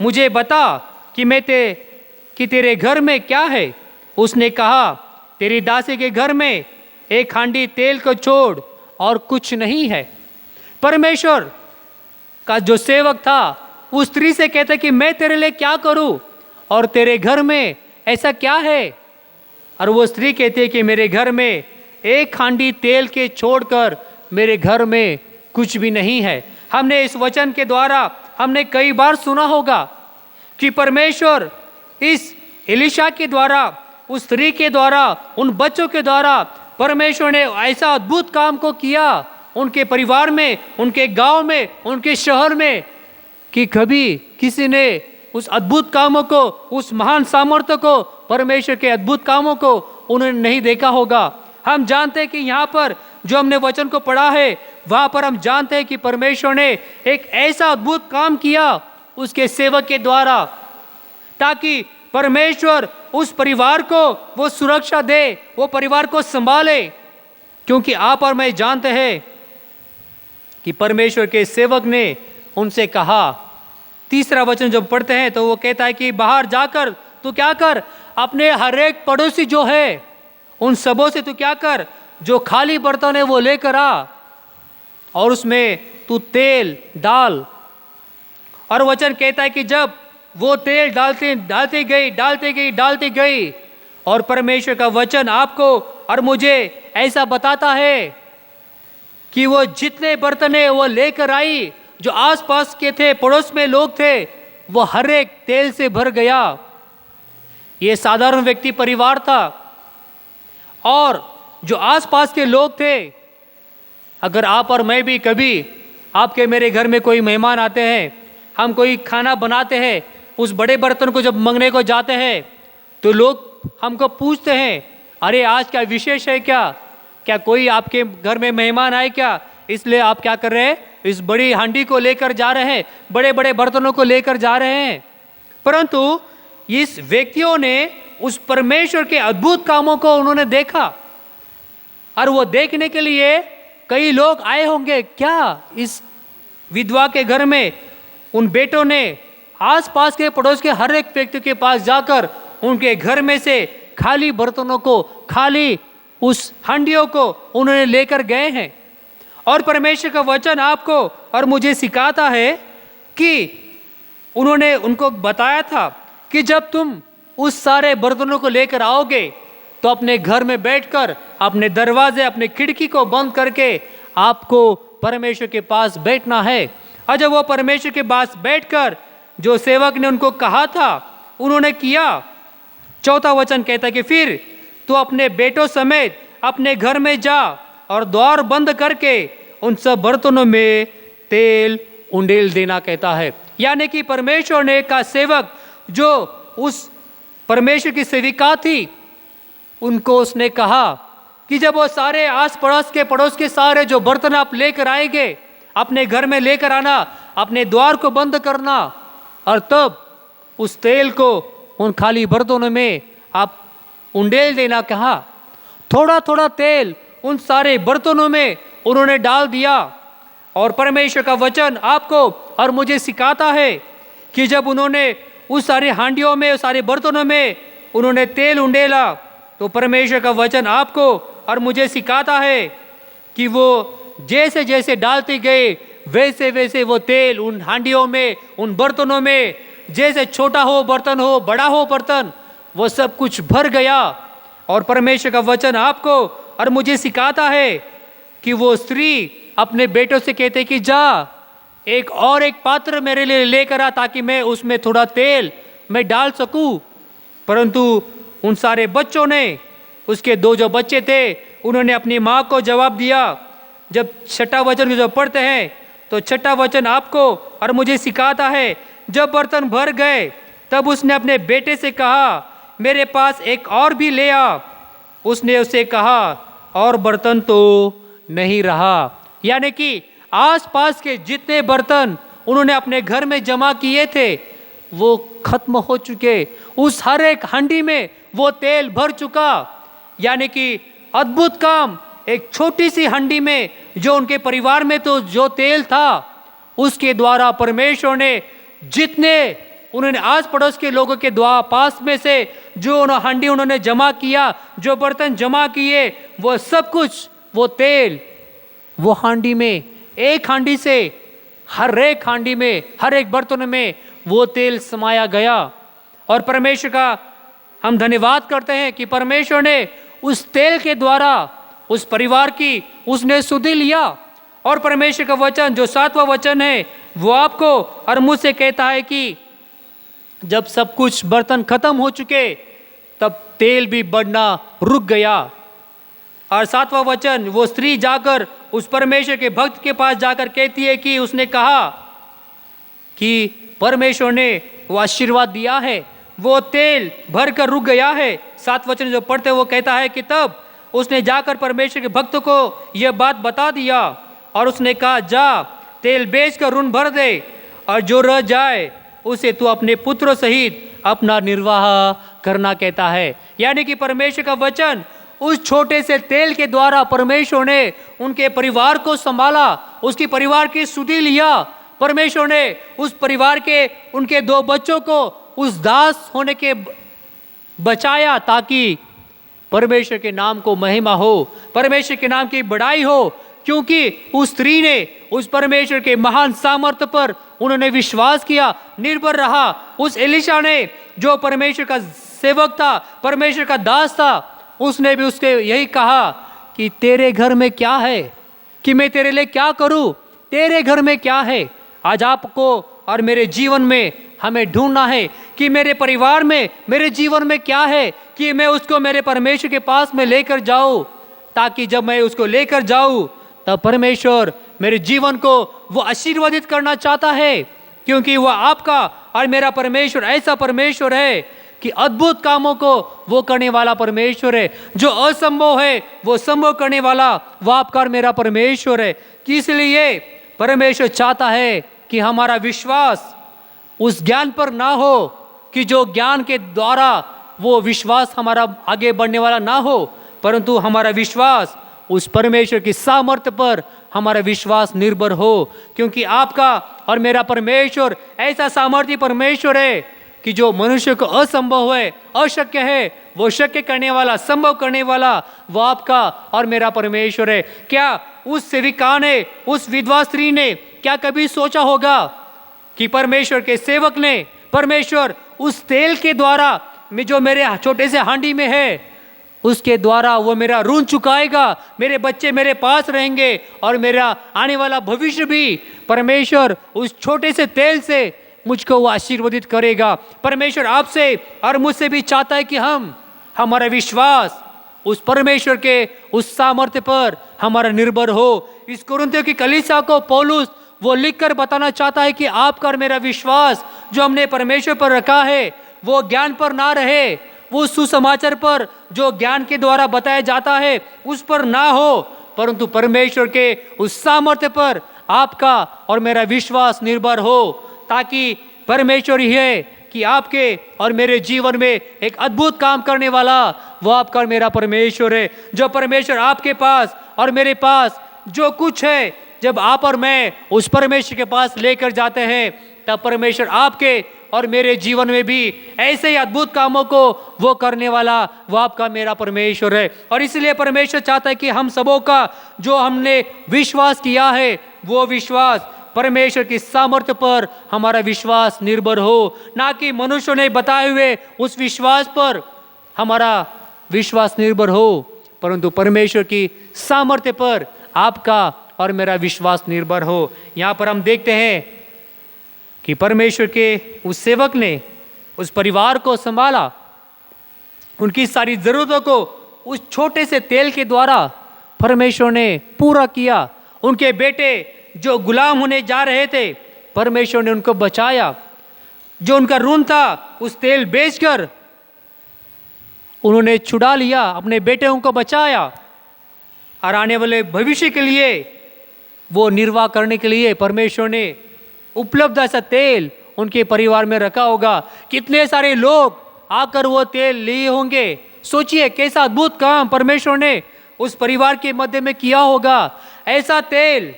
मुझे बता कि तेरे घर में क्या है? उसने कहा, तेरी दासी के घर में एक हांडी तेल को छोड़ और कुछ नहीं है। परमेश्वर का जो सेवक था उस स्त्री से कहता कि मैं तेरे लिए क्या करूं और तेरे घर में ऐसा क्या है? और वो स्त्री कहती है कि मेरे घर में एक हांडी तेल के छोड़कर मेरे घर में कुछ भी नहीं है। हमने इस वचन के द्वारा हमने कई बार सुना होगा कि परमेश्वर इस एलीशा के द्वारा, उस स्त्री के द्वारा, उन बच्चों के द्वारा परमेश्वर ने ऐसा अद्भुत काम को किया उनके परिवार में, उनके गांव में, उनके शहर में, कि कभी किसी ने उस अद्भुत कामों को, उस महान सामर्थ्य को, परमेश्वर के अद्भुत कामों को उन्होंने नहीं देखा होगा। हम जानते हैं कि यहाँ पर जो हमने वचन को पढ़ा है वहाँ पर हम जानते हैं कि परमेश्वर ने एक ऐसा अद्भुत काम किया उसके सेवक के द्वारा, ताकि परमेश्वर उस परिवार को वो सुरक्षा दे, वो परिवार को संभाले। क्योंकि आप और मैं जानते हैं कि परमेश्वर के सेवक ने उनसे कहा, तीसरा वचन जब पढ़ते हैं तो वो कहता है कि बाहर जाकर तू क्या कर, अपने हर एक पड़ोसी जो है उन सबों से तू क्या कर, जो खाली बर्तन है वो लेकर आ और उसमें तू तेल डाल। और वचन कहता है कि जब वो तेल डालती गई और परमेश्वर का वचन आपको और मुझे ऐसा बताता है कि वो जितने बर्तन है वो लेकर आई, जो आसपास के थे, पड़ोस में लोग थे, वो हर एक तेल से भर गया। ये साधारण व्यक्ति परिवार था, और जो आसपास के लोग थे, अगर आप और मैं भी कभी आपके मेरे घर में कोई मेहमान आते हैं, हम कोई खाना बनाते हैं, उस बड़े बर्तन को जब मंगने को जाते हैं तो लोग हमको पूछते हैं, अरे आज क्या विशेष है, क्या कोई आपके घर में मेहमान आए क्या, इसलिए आप क्या कर रहे हैं, इस बड़ी हांडी को लेकर जा रहे हैं, बड़े बड़े बर्तनों को लेकर जा रहे हैं। परंतु इस व्यक्तियों ने उस परमेश्वर के अद्भुत कामों को उन्होंने देखा, और वो देखने के लिए कई लोग आए होंगे क्या। इस विधवा के घर में उन बेटों ने आसपास के पड़ोस के हर एक व्यक्ति के पास जाकर उनके घर में से खाली बर्तनों को, खाली उस हांडियों को उन्होंने लेकर गए हैं। और परमेश्वर का वचन आपको और मुझे सिखाता है कि उन्होंने उनको बताया था कि जब तुम उस सारे बर्तनों को लेकर आओगे तो अपने घर में बैठकर अपने दरवाजे, अपने खिड़की को बंद करके आपको परमेश्वर के पास बैठना है। और जब वो परमेश्वर के पास बैठकर जो सेवक ने उनको कहा था उन्होंने किया। चौथा वचन कहता है कि फिर तू अपने बेटों समेत अपने घर में जा और द्वार बंद करके उन सब बर्तनों में तेल उंडेल देना, कहता है। यानी कि परमेश्वर ने का सेवक जो उस परमेश्वर की सेविका थी, उनको उसने कहा कि जब वो सारे आस पड़ोस के सारे जो बर्तन आप लेकर आएंगे, अपने घर में लेकर आना, अपने द्वार को बंद करना, और तब उस तेल को उन खाली बर्तनों में आप उंडेल देना कहा। थोड़ा थोड़ा तेल उन सारे बर्तनों में उन्होंने डाल दिया। और परमेश्वर का वचन आपको और मुझे सिखाता है कि जब उन्होंने उस सारे हांडियों में, उस सारे बर्तनों में उन्होंने तेल उंडेला, तो परमेश्वर का वचन आपको और मुझे सिखाता है कि वो जैसे जैसे डालते गए वैसे वैसे वो तेल उन हांडियों में, उन बर्तनों में, जैसे छोटा हो बर्तन हो, बड़ा हो बर्तन, वो सब कुछ भर गया। और परमेश्वर का वचन आपको और मुझे सिखाता है कि वो स्त्री अपने बेटों से कहते कि जा एक पात्र मेरे लिए लेकर आ, ताकि मैं उसमें थोड़ा तेल मैं डाल सकूं। परंतु उन सारे बच्चों ने, उसके दो जो बच्चे थे, उन्होंने अपनी माँ को जवाब दिया। जब छठा वचन जो पढ़ते हैं तो छठा वचन आपको और मुझे सिखाता है, जब बर्तन भर गए तब उसने अपने बेटे से कहा, मेरे पास एक और भी ले आ। उसने उसे कहा, और बर्तन तो नहीं रहा। यानी कि आसपास के जितने बर्तन उन्होंने अपने घर में जमा किए थे वो खत्म हो चुके। उस हर एक हांडी में वो तेल भर चुका। यानी कि अद्भुत काम, एक छोटी सी हांडी में जो उनके परिवार में तो जो तेल था, उसके द्वारा परमेश्वर ने जितने उन्होंने आस पड़ोस के लोगों के द्वारा पास में से जो हांडी उन्होंने जमा किया, जो बर्तन जमा किए, वो सब कुछ, वो तेल वो हांडी में, एक हांडी से हर एक हांडी में, हर एक बर्तन में वो तेल समाया गया। और परमेश्वर का हम धन्यवाद करते हैं कि परमेश्वर ने उस तेल के द्वारा उस परिवार की उसने सुधि लिया। और परमेश्वर का वचन जो 7वां वचन है वो आपको और मुझसे कहता है कि जब सब कुछ बर्तन खत्म हो चुके तब तेल भी बढ़ना रुक गया। और 7वां वचन, वो स्त्री जाकर उस परमेश्वर के भक्त के पास जाकर कहती है कि उसने कहा कि परमेश्वर ने वो आशीर्वाद दिया है, वो तेल भर कर रुक गया है। 7 वचन जो पढ़ते वो कहता है कि तब उसने जाकर परमेश्वर के भक्त को यह बात बता दिया और उसने कहा, जा तेल बेच कर ऋण भर दे, और जो रह जाए उसे तू अपने पुत्रों सहित अपना निर्वाह करना, कहता है। यानी कि परमेश्वर का वचन उस छोटे से तेल के द्वारा परमेश्वर ने उनके परिवार को संभाला, उसकी परिवार की सुधि लिया। परमेश्वर ने उस परिवार के उनके 2 बच्चों को उस दास होने के बचाया, ताकि परमेश्वर के नाम को महिमा हो, परमेश्वर के नाम की बड़ाई हो। क्योंकि उस स्त्री ने उस परमेश्वर के महान सामर्थ्य पर उन्होंने विश्वास किया, निर्भर रहा। उस एलिशा ने जो परमेश्वर का सेवक था, परमेश्वर का दास था, उसने भी उसके यही कहा कि तेरे घर में क्या है, कि मैं तेरे लिए क्या करूं, तेरे घर में क्या है। आज आपको और मेरे जीवन में हमें ढूंढना है कि मेरे परिवार में, मेरे जीवन में क्या है, कि मैं उसको मेरे परमेश्वर के पास में लेकर जाऊं, ताकि जब मैं उसको लेकर जाऊं तब परमेश्वर मेरे जीवन को वो आशीर्वादित करना चाहता है, क्योंकि वह आपका और मेरा परमेश्वर ऐसा परमेश्वर है कि अद्भुत कामों को वो करने वाला परमेश्वर है। जो असंभव है वो संभव करने वाला वो आपका और मेरा परमेश्वर है। कि इसलिए परमेश्वर चाहता है कि हमारा विश्वास उस ज्ञान पर ना हो कि जो ज्ञान के द्वारा वो विश्वास हमारा आगे बढ़ने वाला ना हो, परंतु हमारा विश्वास उस परमेश्वर की सामर्थ्य पर हमारा विश्वास निर्भर हो। क्योंकि आपका और मेरा परमेश्वर ऐसा सामर्थ्य परमेश्वर है कि जो मनुष्य को असंभव है, अशक्य है, वो शक्य करने वाला, संभव करने वाला वो आपका और मेरा परमेश्वर है। क्या उस सेविका ने, उस विधवा स्त्री ने क्या कभी सोचा होगा कि परमेश्वर के सेवक ने, परमेश्वर उस तेल के द्वारा में जो मेरे छोटे से हांडी में है उसके द्वारा वो मेरा ऋण चुकाएगा, मेरे बच्चे मेरे पास रहेंगे और मेरा आने वाला भविष्य भी परमेश्वर उस छोटे से तेल से मुझको वो आशीर्वादित करेगा। परमेश्वर आपसे और मुझसे भी चाहता है कि हमारा विश्वास उस परमेश्वर के उस सामर्थ्य पर हमारा निर्भर हो। इस कुरिन्थियों की कलीसिया को पौलुस वो लिखकर बताना चाहता है कि आपका और मेरा विश्वास जो हमने परमेश्वर पर रखा है वो ज्ञान पर ना रहे, वो सुसमाचार पर जो ज्ञान के द्वारा बताया जाता है उस पर ना हो, परंतु परमेश्वर के उस सामर्थ्य पर आपका और मेरा विश्वास निर्भर हो, ताकि परमेश्वर ही है कि आपके और मेरे जीवन में एक अद्भुत काम करने वाला वो आपका और मेरा परमेश्वर है। जो परमेश्वर आपके पास और मेरे पास जो कुछ है, जब आप और मैं उस परमेश्वर के पास लेकर जाते हैं तब परमेश्वर आपके और मेरे जीवन में भी ऐसे ही अद्भुत कामों को वो करने वाला वो आपका मेरा परमेश्वर है। और इसलिए परमेश्वर चाहता है कि हम सबों का जो हमने विश्वास किया है वो विश्वास परमेश्वर की सामर्थ्य पर हमारा विश्वास निर्भर हो, ना कि मनुष्य ने बताए हुए उस विश्वास पर हमारा विश्वास निर्भर हो, परंतु परमेश्वर की सामर्थ्य पर आपका और मेरा विश्वास निर्भर हो। यहाँ पर हम देखते हैं कि परमेश्वर के उस सेवक ने उस परिवार को संभाला, उनकी सारी ज़रूरतों को उस छोटे से तेल के द्वारा परमेश्वर ने पूरा किया। उनके बेटे जो गुलाम होने जा रहे थे परमेश्वर ने उनको बचाया। जो उनका ऋण था उस तेल बेचकर उन्होंने छुड़ा लिया, अपने बेटे को बचाया और आने वाले भविष्य के लिए वो निर्वाह करने के लिए परमेश्वर ने उपलब्ध ऐसा तेल उनके परिवार में रखा होगा। कितने सारे लोग आकर वो तेल लिए होंगे। सोचिए कैसा अद्भुत काम परमेश्वर ने उस परिवार के मध्य में किया होगा। ऐसा तेल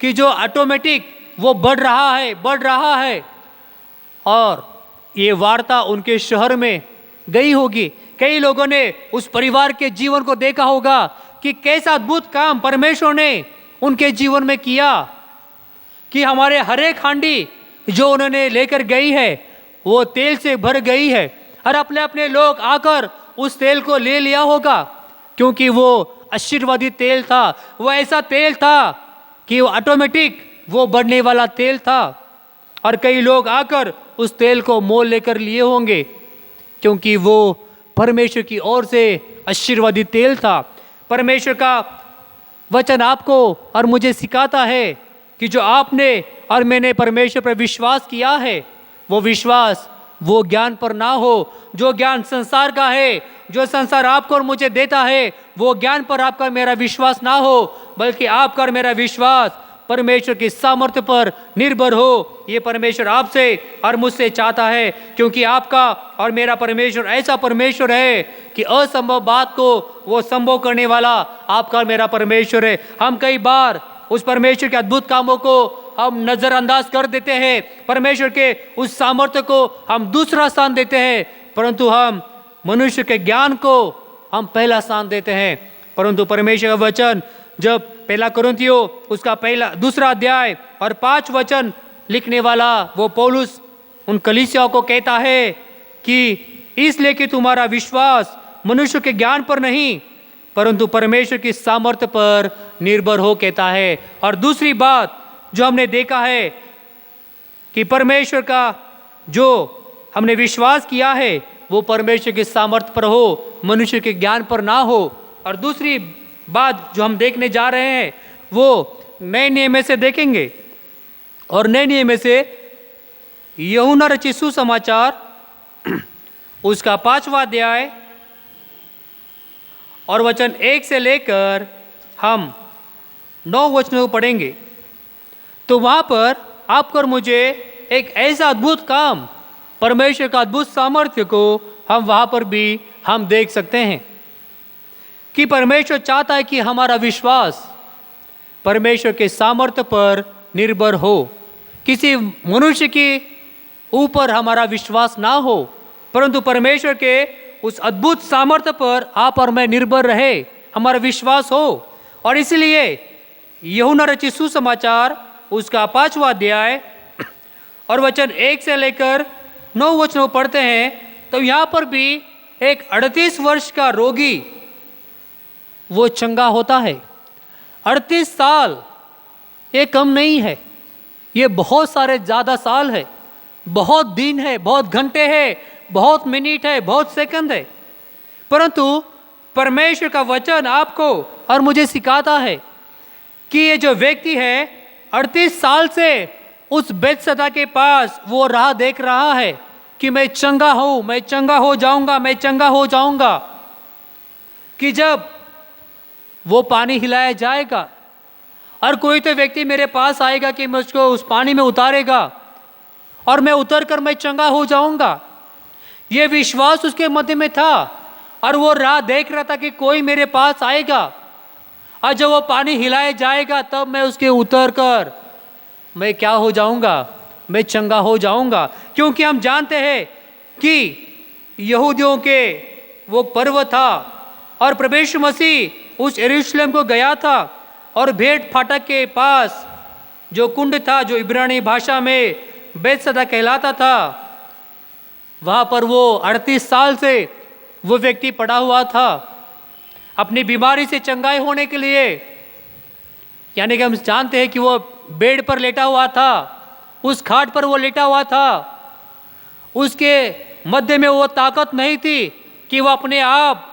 कि जो ऑटोमेटिक वो बढ़ रहा है और ये वार्ता उनके शहर में गई होगी। कई लोगों ने उस परिवार के जीवन को देखा होगा कि कैसा अद्भुत काम परमेश्वर ने उनके जीवन में किया, कि हमारे हर एक हांडी जो उन्होंने लेकर गई है वो तेल से भर गई है और अपने अपने लोग आकर उस तेल को ले लिया होगा, क्योंकि वो आशीर्वादित तेल था। वो ऐसा तेल था कि वो ऑटोमेटिक वो बढ़ने वाला तेल था और कई लोग आकर उस तेल को मोल लेकर लिए होंगे, क्योंकि वो परमेश्वर की ओर से आशीर्वादित तेल था। परमेश्वर का वचन आपको और मुझे सिखाता है कि जो आपने और मैंने परमेश्वर पर विश्वास किया है वो विश्वास वो ज्ञान पर ना हो, जो ज्ञान संसार का है, जो संसार आपको और मुझे देता है वो ज्ञान पर आपका मेरा विश्वास ना हो, बल्कि आपका और मेरा विश्वास परमेश्वर की सामर्थ्य पर निर्भर हो। ये परमेश्वर आपसे और मुझसे चाहता है, क्योंकि आपका और मेरा परमेश्वर ऐसा परमेश्वर है कि असंभव बात को वो संभव करने वाला आपका और मेरा परमेश्वर है। हम कई बार उस परमेश्वर के अद्भुत कामों को हम नज़रअंदाज कर देते हैं, परमेश्वर के उस सामर्थ्य को हम दूसरा स्थान देते हैं, परंतु हम मनुष्य के ज्ञान को हम पहला स्थान देते हैं। परंतु परमेश्वर का वचन जब पहला कुरिन्थियों उसका दूसरा अध्याय और 5 वचन लिखने वाला वो पौलुस उन कलीसियाओं को कहता है कि इसलिए कि तुम्हारा विश्वास मनुष्य के ज्ञान पर नहीं परंतु परमेश्वर की सामर्थ्य पर निर्भर हो कहता है। और दूसरी बात जो हमने देखा है कि परमेश्वर का जो हमने विश्वास किया है वो परमेश्वर के सामर्थ्य पर हो, मनुष्य के ज्ञान पर ना हो। और दूसरी बात जो हम देखने जा रहे हैं वो नए नियम में से देखेंगे, और नए नियम में से यूहन्ना रचित सुसमाचार उसका 5वां अध्याय और वचन 1 से लेकर हम 9 वचनों को पढ़ेंगे। तो वहाँ पर आपको और मुझे एक ऐसा अद्भुत काम, परमेश्वर का अद्भुत सामर्थ्य को हम वहाँ पर भी हम देख सकते हैं कि परमेश्वर चाहता है कि हमारा विश्वास परमेश्वर के सामर्थ्य पर निर्भर हो, किसी मनुष्य के ऊपर हमारा विश्वास ना हो, परंतु परमेश्वर के उस अद्भुत सामर्थ्य पर आप और मैं निर्भर रहे, हमारा विश्वास हो। और इसलिए यूहन्ना रचित सुसमाचार उसका 5वां अध्याय और वचन 1 से लेकर 9 वचनों पढ़ते हैं, तो यहाँ पर भी एक 38 वर्ष का रोगी वो चंगा होता है। 38 साल ये कम नहीं है, ये बहुत सारे ज़्यादा साल है, बहुत दिन है, बहुत घंटे है, बहुत मिनट है, बहुत सेकंड है। परंतु परमेश्वर का वचन आपको और मुझे सिखाता है कि ये जो व्यक्ति है 38 साल से उस बेतसदा के पास वो राह देख रहा है कि मैं चंगा हूँ, मैं चंगा हो जाऊँगा, मैं चंगा हो जाऊँगा, कि जब वो पानी हिलाया जाएगा और कोई तो व्यक्ति मेरे पास आएगा कि मुझको उस पानी में उतारेगा और मैं उतर कर मैं चंगा हो जाऊँगा। ये विश्वास उसके मध्य में था और वो राह देख रहा था कि कोई मेरे पास आएगा और जब वो पानी हिलाया जाएगा तब मैं उसके उतर कर मैं क्या हो जाऊंगा, मैं चंगा हो जाऊंगा। क्योंकि हम जानते हैं कि यहूदियों के वो पर्व था और प्रभु यीशु मसीह उस यरूशलेम को गया था और भेंट फाटक के पास जो कुंड था, जो इब्रानी भाषा में बेतसदा कहलाता था, वहाँ पर वो 38 साल से वो व्यक्ति पड़ा हुआ था अपनी बीमारी से चंगाई होने के लिए। यानी कि हम जानते हैं कि वो बेड पर लेटा हुआ था, उस खाट पर वो लेटा हुआ था, उसके मध्य में वो ताकत नहीं थी कि वो अपने आप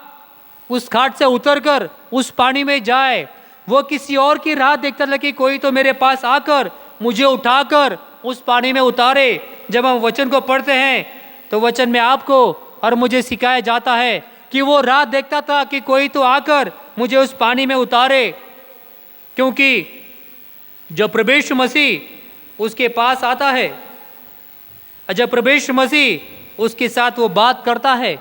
उस खाट से उतरकर उस पानी में जाए। वो किसी और की राह देखता था कि कोई तो मेरे पास आकर मुझे उठाकर उस पानी में उतारे। जब हम वचन को पढ़ते हैं तो वचन में आपको और मुझे सिखाया जाता है कि वो राह देखता था कि कोई तो आकर मुझे उस पानी में उतारे, क्योंकि जब प्रभु यीशु मसीह उसके पास आता है, जब प्रभु यीशु मसीह उसके साथ वो बात करता है,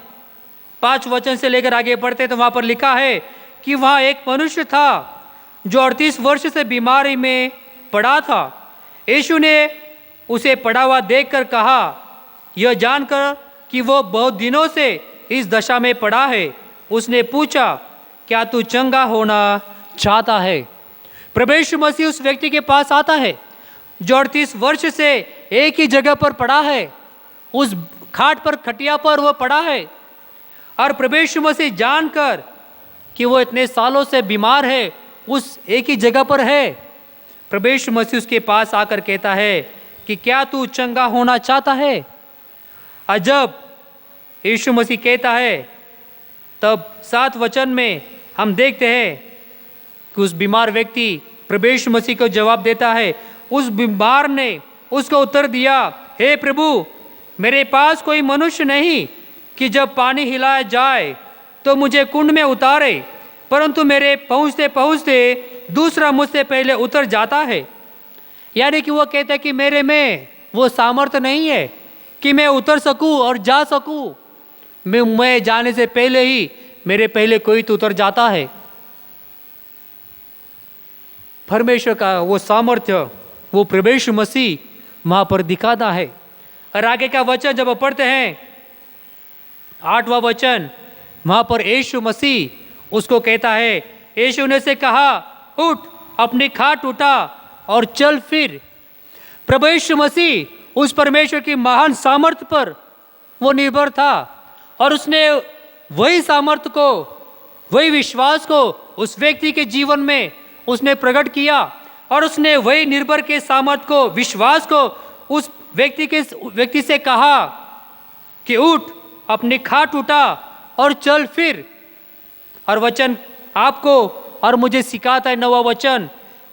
5 वचन से लेकर आगे बढ़ते तो वहाँ पर लिखा है कि वहाँ एक मनुष्य था जो 38 वर्ष से बीमारी में पड़ा था। यीशु ने उसे पड़ा हुआ देखकर कहा, यह जानकर कि वो बहुत दिनों से इस दशा में पड़ा है, उसने पूछा, क्या तू चंगा होना चाहता है? प्रभु यीशु मसीह उस व्यक्ति के पास आता है जो 38 वर्ष से एक ही जगह पर पड़ा है, उस खाट पर, खटिया पर वो पड़ा है। और प्रभु यीशु मसीह जानकर कि वो इतने सालों से बीमार है, उस एक ही जगह पर है, प्रभु यीशु मसीह उसके पास आकर कहता है कि क्या तू चंगा होना चाहता है? और जब यीशु मसीह कहता है तब 7 वचन में हम देखते हैं कि उस बीमार व्यक्ति प्रभु यीशु मसीह को जवाब देता है। उस बीमार ने उसको उत्तर दिया, हे प्रभु, मेरे पास कोई मनुष्य नहीं कि जब पानी हिलाया जाए तो मुझे कुंड में उतारे, परंतु मेरे पहुँचते पहुँचते दूसरा मुझसे पहले उतर जाता है। यानी कि वो कहता है कि मेरे में वो सामर्थ्य नहीं है कि मैं उतर सकूं और जा सकूं, मैं जाने से पहले ही मेरे पहले कोई तो उतर जाता है। परमेश्वर का वो सामर्थ्य वो प्रभु यीशु मसीह वहाँ पर दिखाता है। और आगे का वचन जब पढ़ते हैं 8वां वचन, वहाँ पर यीशु मसीह उसको कहता है, यीशु ने से कहा, उठ, अपनी खाट उठा और चल फिर। प्रभु यीशु मसीह उस परमेश्वर की महान सामर्थ्य पर वो निर्भर था और उसने वही सामर्थ्य को, वही विश्वास को उस व्यक्ति के जीवन में उसने प्रकट किया और उसने वही निर्भर के सामर्थ को, विश्वास को उस व्यक्ति से कहा कि उठ, अपनी खाट उठा और चल फिर। और वचन आपको और मुझे सिखाता है, नवा वचन,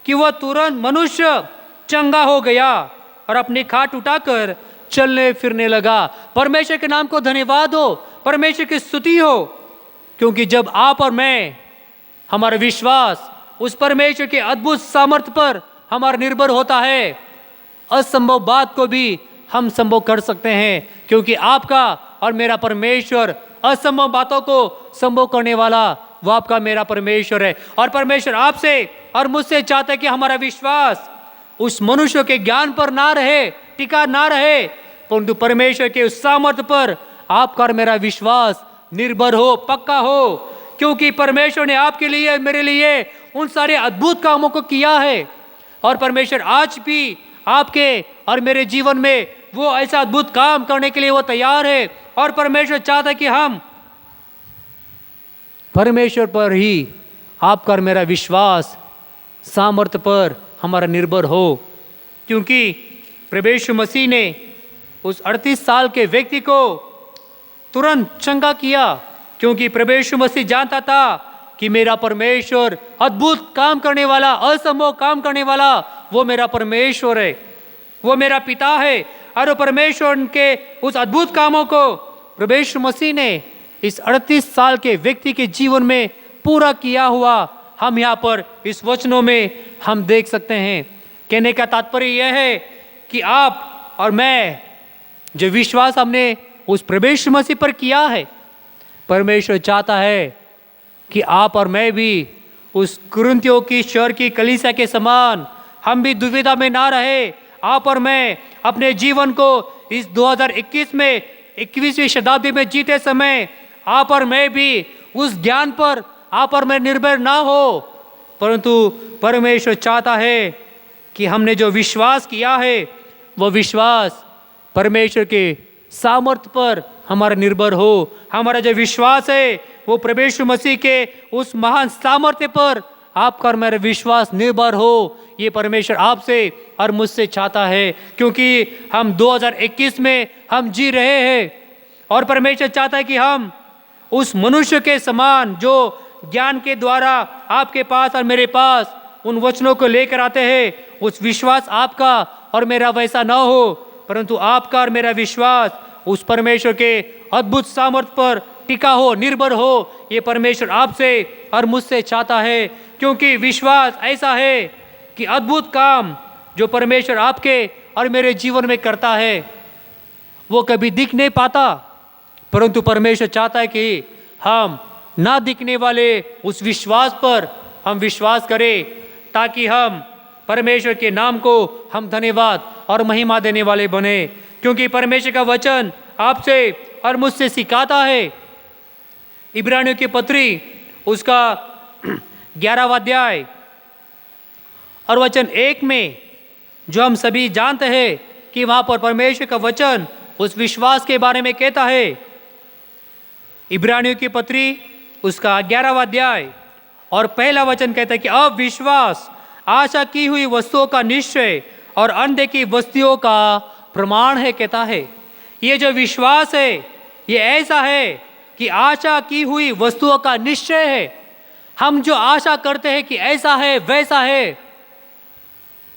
कि वह तुरंत मनुष्य चंगा हो गया और अपनी खाट उठाकर चलने फिरने लगा। परमेश्वर के नाम को धन्यवाद हो, परमेश्वर की स्तुति हो, क्योंकि जब आप और मैं, हमारा विश्वास उस परमेश्वर के अद्भुत सामर्थ्य पर हमारा निर्भर होता है, असंभव बात को भी हम संभव कर सकते हैं, क्योंकि आपका और मेरा परमेश्वर असंभव बातों को संभव करने वाला वो आपका मेरा परमेश्वर है। और परमेश्वर आपसे और मुझसे चाहता है कि हमारा विश्वास उस मनुष्य के ज्ञान पर ना रहे, टिका ना रहे, परंतु परमेश्वर के उस सामर्थ्य पर आपका और मेरा विश्वास निर्भर हो, पक्का हो, क्योंकि परमेश्वर ने आपके लिए, मेरे लिए उन सारे अद्भुत कामों को किया है। और परमेश्वर आज भी आपके और मेरे जीवन में वो ऐसा अद्भुत काम करने के लिए वो तैयार है। और परमेश्वर चाहता है कि हम परमेश्वर पर ही, आपका और मेरा विश्वास सामर्थ्य पर हमारा निर्भर हो, क्योंकि प्रभु यीशु मसीह ने उस 38 साल के व्यक्ति को तुरंत चंगा किया, क्योंकि प्रभु यीशु मसीह जानता था कि मेरा परमेश्वर अद्भुत काम करने वाला, असंभव काम करने वाला वो मेरा परमेश्वर है, वो मेरा पिता है। और वो परमेश्वर के उस अद्भुत कामों को प्रभु यीशु मसीह ने इस 38 साल के व्यक्ति के जीवन में पूरा किया हुआ हम यहाँ पर इस वचनों में हम देख सकते हैं। कहने का तात्पर्य यह है कि आप और मैं जो विश्वास हमने उस प्रभु यीशु मसीह पर किया है, परमेश्वर चाहता है कि आप और मैं भी उस कुरिन्थियों की शहर की कलीसिया के समान हम भी दुविधा में ना रहे। आप और मैं अपने जीवन को इस 2021 में 21वीं शताब्दी में जीते समय आप और मैं भी उस ज्ञान पर आप और मैं निर्भर ना हो, परंतु परमेश्वर चाहता है कि हमने जो विश्वास किया है वो विश्वास परमेश्वर के सामर्थ्य पर हमारा निर्भर हो। हमारा जो विश्वास है वो प्रभु यीशु मसीह के उस महान सामर्थ्य पर आपका और मेरा विश्वास निर्भर हो। ये परमेश्वर आपसे और मुझसे चाहता है, क्योंकि हम 2021 में हम जी रहे हैं और परमेश्वर चाहता है कि हम उस मनुष्य के समान जो ज्ञान के द्वारा आपके पास और मेरे पास उन वचनों को लेकर आते हैं, उस विश्वास आपका और मेरा वैसा ना हो, परंतु आपका और मेरा विश्वास उस परमेश्वर के अद्भुत सामर्थ्य पर टिका हो, निर्भर हो। ये परमेश्वर आपसे और मुझसे चाहता है, क्योंकि विश्वास ऐसा है कि अद्भुत काम जो परमेश्वर आपके और मेरे जीवन में करता है वो कभी दिख नहीं पाता, परंतु परमेश्वर चाहता है कि हम ना दिखने वाले उस विश्वास पर हम विश्वास करें, ताकि हम परमेश्वर के नाम को हम धन्यवाद और महिमा देने वाले बने। क्योंकि परमेश्वर का वचन आपसे और मुझसे सिखाता है, इब्रानियों की पत्री उसका 11वां अध्याय और वचन 1 में, जो हम सभी जानते हैं कि वहाँ पर परमेश्वर का वचन उस विश्वास के बारे में कहता है। इब्रानियों की पत्री उसका 11वां अध्याय और पहला वचन कहता है कि अब विश्वास आशा की हुई वस्तुओं का निश्चय और अनदेखी वस्तुओं का प्रमाण है। कहता है ये जो विश्वास है ये ऐसा है कि आशा की हुई वस्तुओं का निश्चय है। हम जो आशा करते हैं कि ऐसा है वैसा है,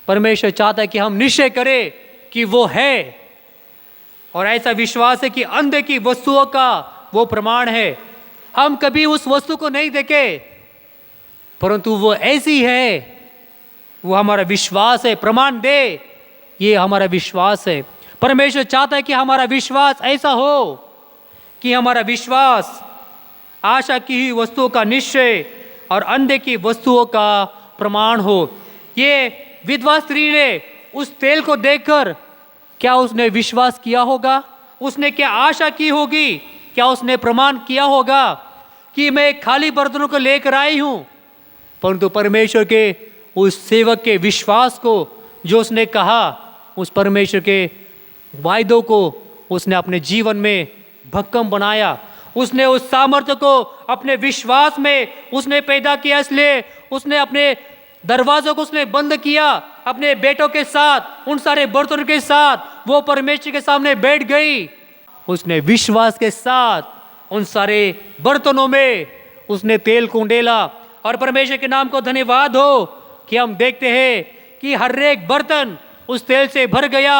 परमेश्वर चाहता है कि हम निश्चय करें कि वो है, और ऐसा विश्वास है कि अनदेखी वस्तुओं का वो प्रमाण है। हम कभी उस वस्तु को नहीं देखे, परंतु वो ऐसी है, वो हमारा विश्वास है। प्रमाण दे, ये हमारा विश्वास है। परमेश्वर चाहता है कि हमारा विश्वास ऐसा हो कि हमारा विश्वास आशा की हुई वस्तुओं का निश्चय और अनदेखी वस्तुओं का प्रमाण हो। ये विधवा स्त्री ने उस तेल को देखकर क्या उसने विश्वास किया होगा? उसने क्या आशा की होगी? क्या उसने प्रमाण किया होगा कि मैं खाली बर्तनों को लेकर आई हूं? परंतु परमेश्वर के उस सेवक के विश्वास को, जो उसने कहा, उस परमेश्वर के वायदों को उसने अपने जीवन में भक्कम बनाया। उसने उस सामर्थ्य को अपने विश्वास में उसने पैदा किया, इसलिए उसने अपने दरवाजों को उसने बंद किया, अपने बेटों के साथ, उन सारे बर्तनों के साथ वो परमेश्वर के सामने बैठ गई। उसने विश्वास के साथ उन सारे बर्तनों में उसने तेल को डाला। और परमेश्वर के नाम को धन्यवाद हो कि हम देखते हैं कि हर एक बर्तन उस तेल से भर गया।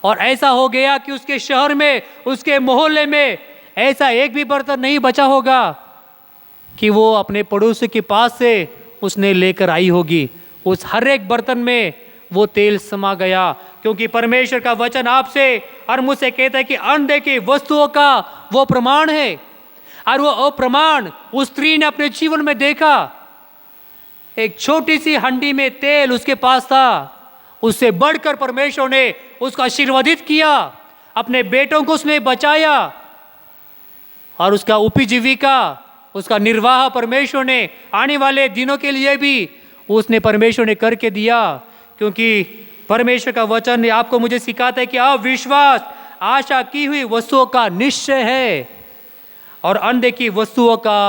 और ऐसा हो गया कि उसके शहर में, उसके मोहल्ले में ऐसा एक भी बर्तन नहीं बचा होगा कि वो अपने पड़ोसी के पास से उसने लेकर आई होगी। उस हर एक बर्तन में वो तेल समा गया, क्योंकि परमेश्वर का वचन आपसे और मुझसे कहता है कि अनदेखी वस्तुओं का वो प्रमाण है। और वो अप्रमाण उस स्त्री ने अपने जीवन में देखा। एक छोटी सी हंडी में तेल उसके पास था, उससे बढ़कर परमेश्वर ने उसको आशीर्वादित किया, अपने बेटों को उसने बचाया और उसका उपजीविका, उसका निर्वाह परमेश्वर ने आने वाले दिनों के लिए भी उसने परमेश्वर ने करके दिया। क्योंकि परमेश्वर का वचन आपको मुझे सिखाता है कि अविश्वास आशा की हुई वस्तुओं का निश्चय है और अनदेखी वस्तुओं का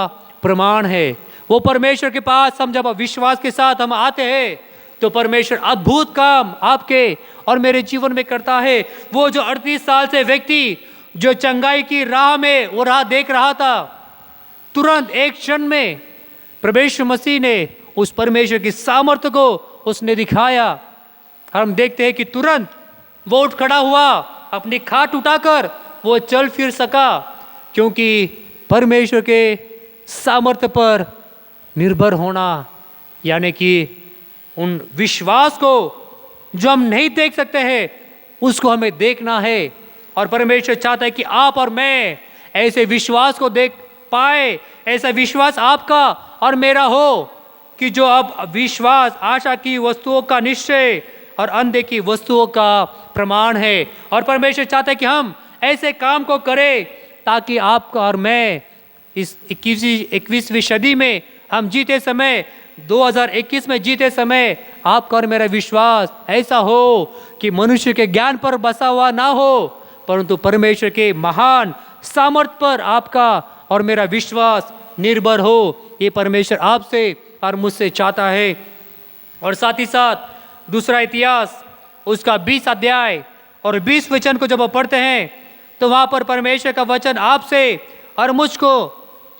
प्रमाण है। वो परमेश्वर के पास हम जब विश्वास के साथ हम आते हैं तो परमेश्वर अद्भुत काम आपके और मेरे जीवन में करता है। वो जो 38 साल से व्यक्ति जो चंगाई की राह में वो राह देख रहा था, तुरंत एक क्षण में परमेश्वर मसीह ने उस परमेश्वर की सामर्थ्य को उसने दिखाया। हम देखते हैं कि तुरंत वो उठ खड़ा हुआ, अपनी खाट उठाकर वो चल फिर सका, क्योंकि परमेश्वर के सामर्थ्य पर निर्भर होना, यानी कि उन विश्वास को जो हम नहीं देख सकते हैं उसको हमें देखना है। और परमेश्वर चाहता है कि आप और मैं ऐसे विश्वास को देख पाए, ऐसा विश्वास आपका और मेरा हो कि जो अब विश्वास आशा की वस्तुओं का निश्चय और अनदेखी वस्तुओं का प्रमाण है। और परमेश्वर चाहता है कि हम ऐसे काम को करें ताकि आपका और मैं इस 21वीं सदी में हम जीते समय, 2021 में जीते समय, आपका और मेरा विश्वास ऐसा हो कि मनुष्य के ज्ञान पर बसा हुआ ना हो, परंतु परमेश्वर के महान सामर्थ्य पर आपका और मेरा विश्वास निर्भर हो। ये परमेश्वर आपसे और मुझसे चाहता है। और साथ ही साथ दूसरा इतिहास उसका 20 अध्याय और 20 वचन को जब आप पढ़ते हैं तो वहाँ पर परमेश्वर का वचन आपसे और मुझको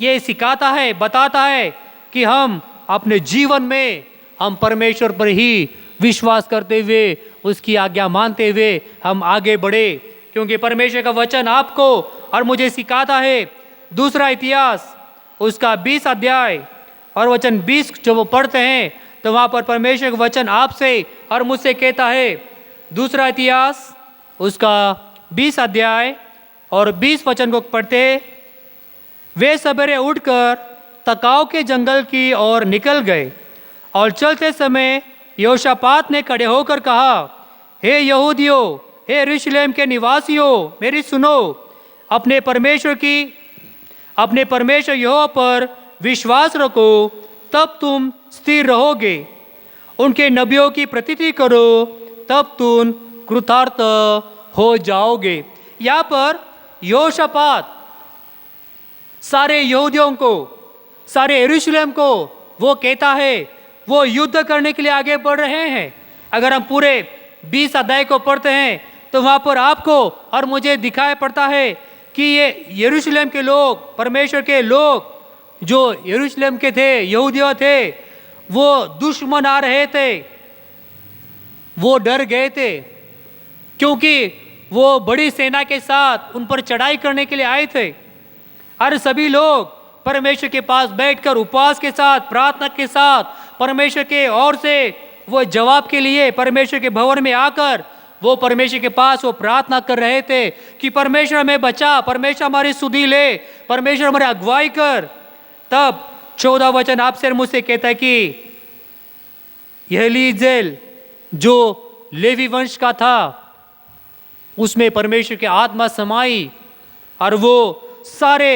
ये सिखाता है, बताता है कि हम अपने जीवन में हम परमेश्वर पर ही विश्वास करते हुए, उसकी आज्ञा मानते हुए हम आगे बढ़े। क्योंकि परमेश्वर का वचन आपको और मुझे सिखाता है। दूसरा इतिहास उसका 20 अध्याय और वचन 20 जब वो पढ़ते हैं तो वहाँ पर परमेश्वर का वचन आपसे और मुझसे कहता है। दूसरा इतिहास उसका 20 अध्याय और 20 वचन को पढ़ते, वे सवेरे उठकर तकाव के जंगल की ओर निकल गए और चलते समय योशापात ने खड़े होकर कहा, हे यहूदियों, हे यरूशलेम के निवासियों, मेरी सुनो। अपने परमेश्वर यहोवा पर विश्वास रखो, तब तुम स्थिर रहोगे। उनके नबियों की प्रतीति करो, तब तुम कृतार्थ हो जाओगे। यहाँ पर योशापात सारे यहूदियों को, सारे यरूशलेम को वो कहता है, वो युद्ध करने के लिए आगे बढ़ रहे हैं। अगर हम पूरे 20 अध्याय को पढ़ते हैं तो वहाँ पर आपको और मुझे दिखाई पड़ता है कि ये यरूशलेम के लोग, परमेश्वर के लोग जो यरूशलेम के थे, यहूदियों थे, वो दुश्मन आ रहे थे, वो डर गए थे, क्योंकि वो बड़ी सेना के साथ उन पर चढ़ाई करने के लिए आए थे। और सभी लोग परमेश्वर के पास बैठकर उपवास के साथ, प्रार्थना के साथ, परमेश्वर के ओर से वो जवाब के लिए परमेश्वर के भवन में आकर वो परमेश्वर के पास वो प्रार्थना कर रहे थे कि परमेश्वर हमें बचा, परमेश्वर हमारी सुधि ले, परमेश्वर हमारी अगुवाई कर। तब 14 वचन आपसे और मुझसे कहता है कि यलीजेल जो लेवी वंश का था, उसमें परमेश्वर की आत्मा समाई और वो सारे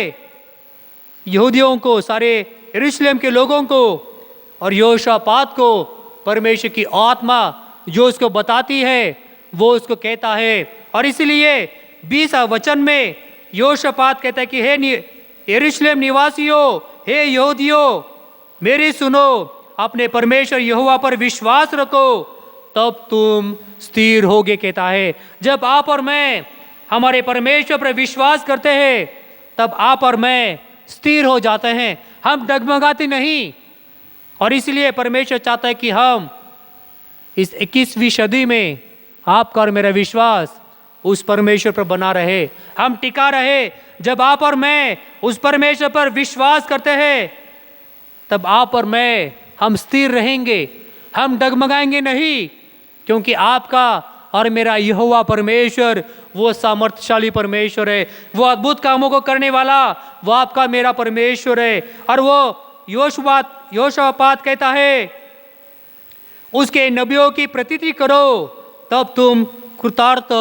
यहूदियों को, सारे यरूशलेम के लोगों को और योशापात को परमेश्वर की आत्मा जो उसको बताती है वो उसको कहता है। और इसलिए 20 वचन में योशापात कहता है कि हे यरूशलेम निवासियों, हे यहूदियों, मेरी सुनो। अपने परमेश्वर यहोवा पर विश्वास रखो, तब तुम स्थिर होगे कहता है। जब आप और मैं हमारे परमेश्वर पर विश्वास करते हैं, तब आप और मैं स्थिर हो जाते हैं, हम डगमगाते नहीं। और इसलिए परमेश्वर चाहता है कि हम इस 21वीं सदी में आपका और मेरा विश्वास उस परमेश्वर पर बना रहे, हम टिका रहे। जब आप और मैं उस परमेश्वर पर विश्वास करते हैं, तब आप और मैं हम स्थिर रहेंगे, हम डगमगाएंगे नहीं, क्योंकि आपका और मेरा यहोवा परमेश्वर वो सामर्थ्यशाली परमेश्वर है, वो अद्भुत कामों को करने वाला वो आपका मेरा परमेश्वर है। और वो योशापात कहता है, उसके नबियों की प्रतीति करो, तब तुम कृतार्थ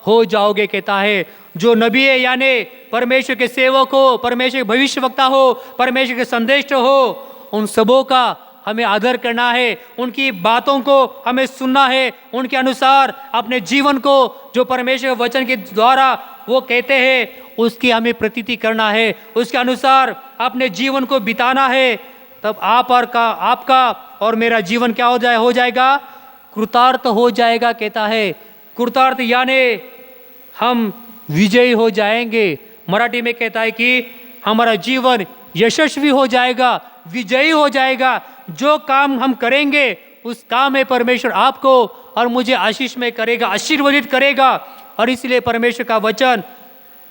हो जाओगे कहता है। जो नबी है यानी परमेश्वर के सेवक हो, परमेश्वर के भविष्यवक्ता हो, परमेश्वर के संदेश हो, उन सबों का हमें आदर करना है, उनकी बातों को हमें सुनना है, उनके अनुसार अपने जीवन को जो परमेश्वर के वचन के द्वारा वो कहते हैं उसकी हमें प्रतीति करना है, उसके अनुसार अपने जीवन को बिताना है। तब आपका और मेरा जीवन क्या हो जाएगा? कृतार्थ हो जाएगा कहता है। कृतार्थ यानी हम विजयी हो जाएंगे। मराठी में कहता है कि हमारा जीवन यशस्वी हो जाएगा, विजयी हो जाएगा। जो काम हम करेंगे उस काम में परमेश्वर आपको और मुझे आशीष में करेगा, आशीर्वादित करेगा। और इसलिए परमेश्वर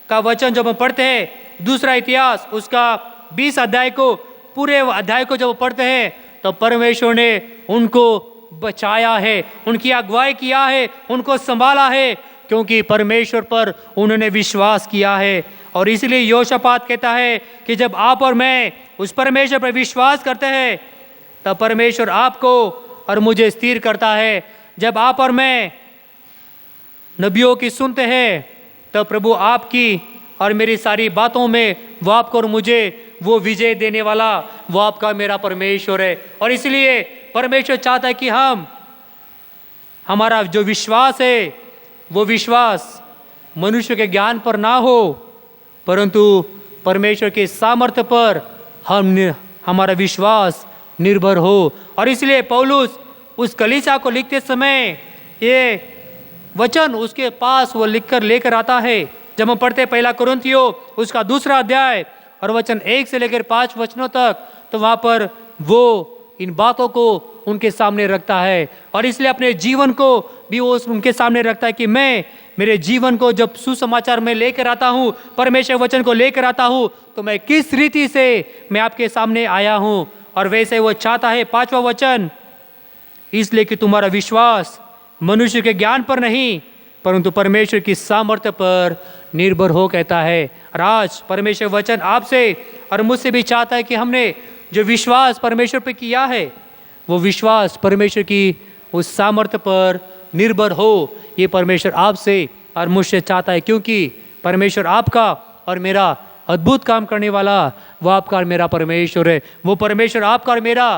का वचन जब हम पढ़ते हैं, दूसरा इतिहास उसका 20 अध्याय को, पूरे अध्याय को जब पढ़ते हैं, तो परमेश्वर ने उनको बचाया है, उनकी अगुवाई किया है, उनको संभाला है, क्योंकि परमेश्वर पर उन्होंने विश्वास किया है। और इसलिए योशापात कहता है कि जब आप और मैं उस परमेश्वर पर विश्वास करते हैं, तब परमेश्वर आपको और मुझे स्थिर करता है। जब आप और मैं नबियों की सुनते हैं, तब प्रभु आपकी और मेरी सारी बातों में वो आपको और मुझे वो विजय देने वाला वो आपका मेरा परमेश्वर है। और इसलिए परमेश्वर चाहता है कि हमारा जो विश्वास है वो विश्वास मनुष्य के ज्ञान पर ना हो, परंतु परमेश्वर के सामर्थ्य पर हमारा विश्वास निर्भर हो। और इसलिए पौलुस उस कलीसिया को लिखते समय ये वचन उसके पास वो लेकर आता है। जब हम पढ़ते पहला कुरिन्थियों उसका 2 अध्याय और वचन 1 से लेकर 5 वचनों तक, तो वहाँ पर वो इन बातों को उनके सामने रखता है। और इसलिए अपने जीवन को भी वो उनके सामने रखता है कि मैं मेरे जीवन को जब सुसमाचार में लेकर आता हूँ, परमेश्वर वचन को लेकर आता हूँ, तो मैं किस रीति से मैं आपके सामने आया हूँ। और वैसे वो चाहता है 5वां वचन, इसलिए कि तुम्हारा विश्वास मनुष्य के ज्ञान पर नहीं परंतु परमेश्वर की सामर्थ्य पर निर्भर हो कहता है। और आज परमेश्वर वचन आपसे और मुझसे भी चाहता है कि हमने जो विश्वास परमेश्वर पर किया है वो विश्वास परमेश्वर की उस सामर्थ्य पर निर्भर हो। ये परमेश्वर आपसे और मुझसे चाहता है, क्योंकि परमेश्वर आपका और मेरा अद्भुत काम करने वाला वो आपका और मेरा परमेश्वर है। वो परमेश्वर आपका और मेरा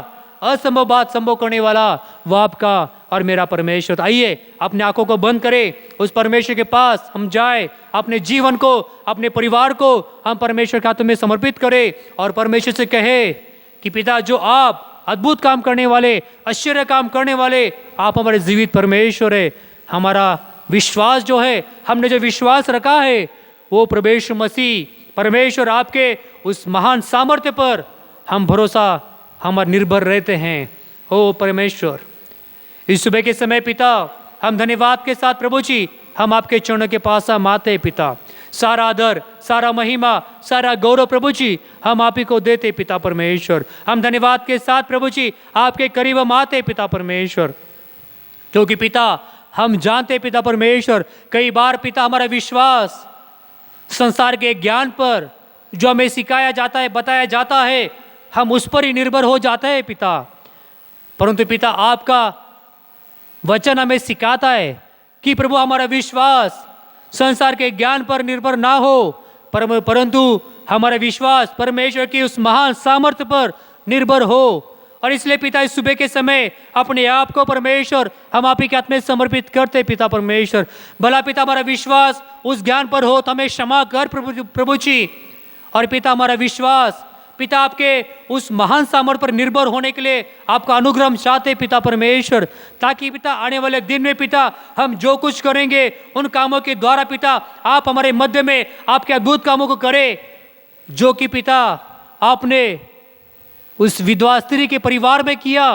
असंभव बात संभव करने वाला वो आपका और मेरा परमेश्वर। तो आइए अपने आंखों को बंद करें, उस परमेश्वर के पास हम जाए, अपने जीवन को, अपने परिवार को हम परमेश्वर के हाथों में समर्पित करें और परमेश्वर से कहे कि पिता, जो आप अद्भुत काम करने वाले, आश्चर्य काम करने वाले, आप हमारे जीवित परमेश्वर है। हमारा विश्वास जो है, हमने जो विश्वास रखा है वो प्रभु मसीह परमेश्वर आपके उस महान सामर्थ्य पर हम भरोसा हमारा निर्भर रहते हैं। ओ परमेश्वर, इस सुबह के समय पिता, हम धन्यवाद के साथ प्रभु जी हम आपके चरणों के पास हम आते पिता। सारा आदर, सारा महिमा, सारा गौरव प्रभु जी हम आप ही को देते पिता परमेश्वर। हम धन्यवाद के साथ प्रभु जी आपके करीब हम आते पिता परमेश्वर, क्योंकि पिता हम जानते पिता परमेश्वर, कई बार पिता हमारा विश्वास संसार के ज्ञान पर जो हमें सिखाया जाता है, बताया जाता है, हम उस पर ही निर्भर हो जाते हैं पिता। परंतु पिता आपका वचन हमें सिखाता है कि प्रभु हमारा विश्वास संसार के ज्ञान पर निर्भर ना हो, परंतु हमारा विश्वास परमेश्वर की उस महान सामर्थ्य पर निर्भर हो। और इसलिए पिता इस सुबह के समय अपने आप को परमेश्वर हम आप ही के हाथ में समर्पित करते पिता परमेश्वर। भला पिता हमारा विश्वास उस ज्ञान पर हो तो हमें क्षमा कर प्रभु जी। और पिता हमारा विश्वास पिता आपके उस महान सामर्थ पर निर्भर होने के लिए आपका अनुग्रह हम चाहते हैं पिता परमेश्वर, ताकि पिता आने वाले दिन में पिता हम जो कुछ करेंगे उन कामों के द्वारा पिता आप हमारे मध्य में आपके अद्भुत कामों को करें, जो कि पिता आपने उस विधवा स्त्री के परिवार में किया,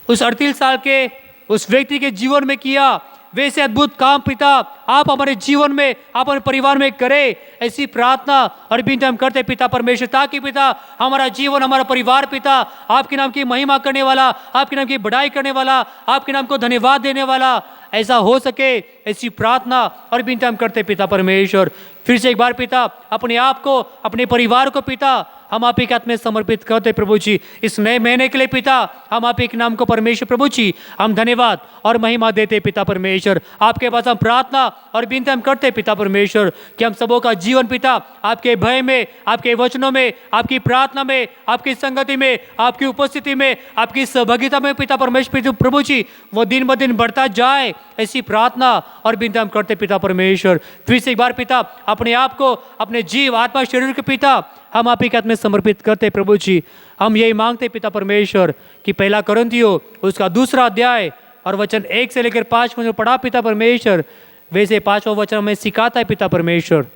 उस 38 साल के उस व्यक्ति के जीवन में किया, वैसे अद्भुत काम पिता आप हमारे जीवन में, आप हमारे परिवार में करें। ऐसी प्रार्थना और विनती हम करते पिता परमेश्वर, ताकि पिता हमारा जीवन, हमारा परिवार पिता आपके नाम की महिमा करने वाला, आपके नाम की बढ़ाई करने वाला, आपके नाम को धन्यवाद देने वाला ऐसा हो सके। ऐसी प्रार्थना और विनती हम करते पिता परमेश्वर। फिर से एक बार पिता अपने आप को, अपने परिवार को पिता हम आप ही के हाथ में समर्पित करते प्रभु जी। इस नए महीने के लिए पिता हम आप ही के नाम को परमेश्वर प्रभु जी हम धन्यवाद और महिमा देते पिता परमेश्वर। आपके पास हम प्रार्थना और विनती हम करते पिता परमेश्वर कि हम सबों का जीवन पिता आपके भय में, आपके वचनों में, आपकी प्रार्थना में, आपकी संगति में, आपकी उपस्थिति में, आपकी सहभागिता में पिता परमेश्वर प्रभु जी वो दिन ब दिन बढ़ता जाए। ऐसी प्रार्थना और विनती हम करते पिता परमेश्वर। फिर से एक बार पिता अपने आप को, अपने जीव आत्मा शरीर के पिता हम आप ही के हाथ में समर्पित करते प्रभु जी। हम यही मांगते पिता परमेश्वर कि पहला कुरिन्थियों उसका 2 अध्याय और वचन 1 से लेकर 5 में पढ़ा पिता परमेश्वर, वैसे 5वां वचन हमें सिखाता है पिता परमेश्वर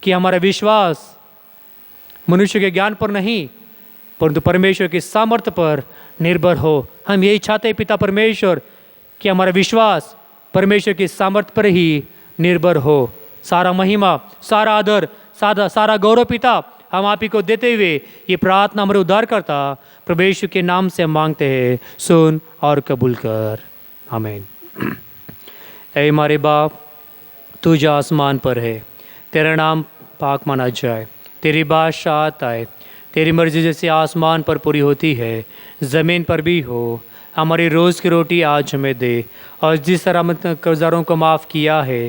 कि हमारा विश्वास मनुष्य के ज्ञान पर नहीं परंतु परमेश्वर की सामर्थ्य पर निर्भर हो। हम यही चाहते हैं पिता परमेश्वर कि हमारा विश्वास परमेश्वर की सामर्थ्य पर ही निर्भर हो। सारा महिमा, सारा आदर, सारा गौरव पिता हम आप ही को देते हुए ये प्रार्थना हमारे उद्धारकर्ता प्रभु यीशु के नाम से हम मांगते हैं, सुन और कबूल कर, आमीन। ऐ हमारे बाप तू जो आसमान पर है, तेरा नाम पाक माना जाए, तेरी बादशाहत आए, तेरी मर्जी जैसे आसमान पर पूरी होती है ज़मीन पर भी हो। हमारी रोज़ की रोटी आज हमें दे, और जिस तरह हमने कर्जदारों को माफ़ किया है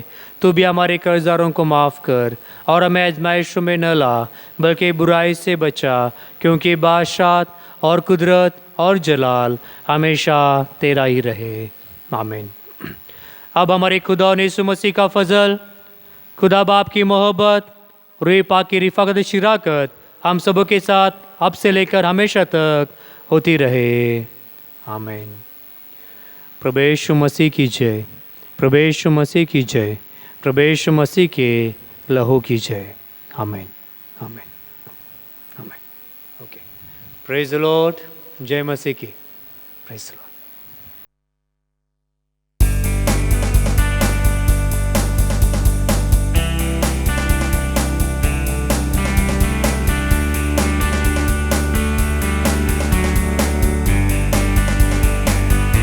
तू भी हमारे कर्जदारों को माफ़ कर, और हमें आजमाइशों में न ला बल्कि बुराई से बचा, क्योंकि बादशाहत और कुदरत और जलाल हमेशा तेरा ही रहे, आमीन। अब हमारे खुदा और यीशु मसीह का फजल, खुदा बाप की मोहब्बत, रूह पाक की रिफ़ाकत शिराकत हम सबों के साथ अब से लेकर हमेशा तक होती रहे, आमीन। प्रभु यीशु मसीह की जय, प्रभु यीशु मसीह की जय, प्रभु यीशु मसीह के लहू की जय, आमीन, आमीन, आमीन। ओके, प्रेज द लॉर्ड, जय मसीह की, प्रेज द लॉर्ड।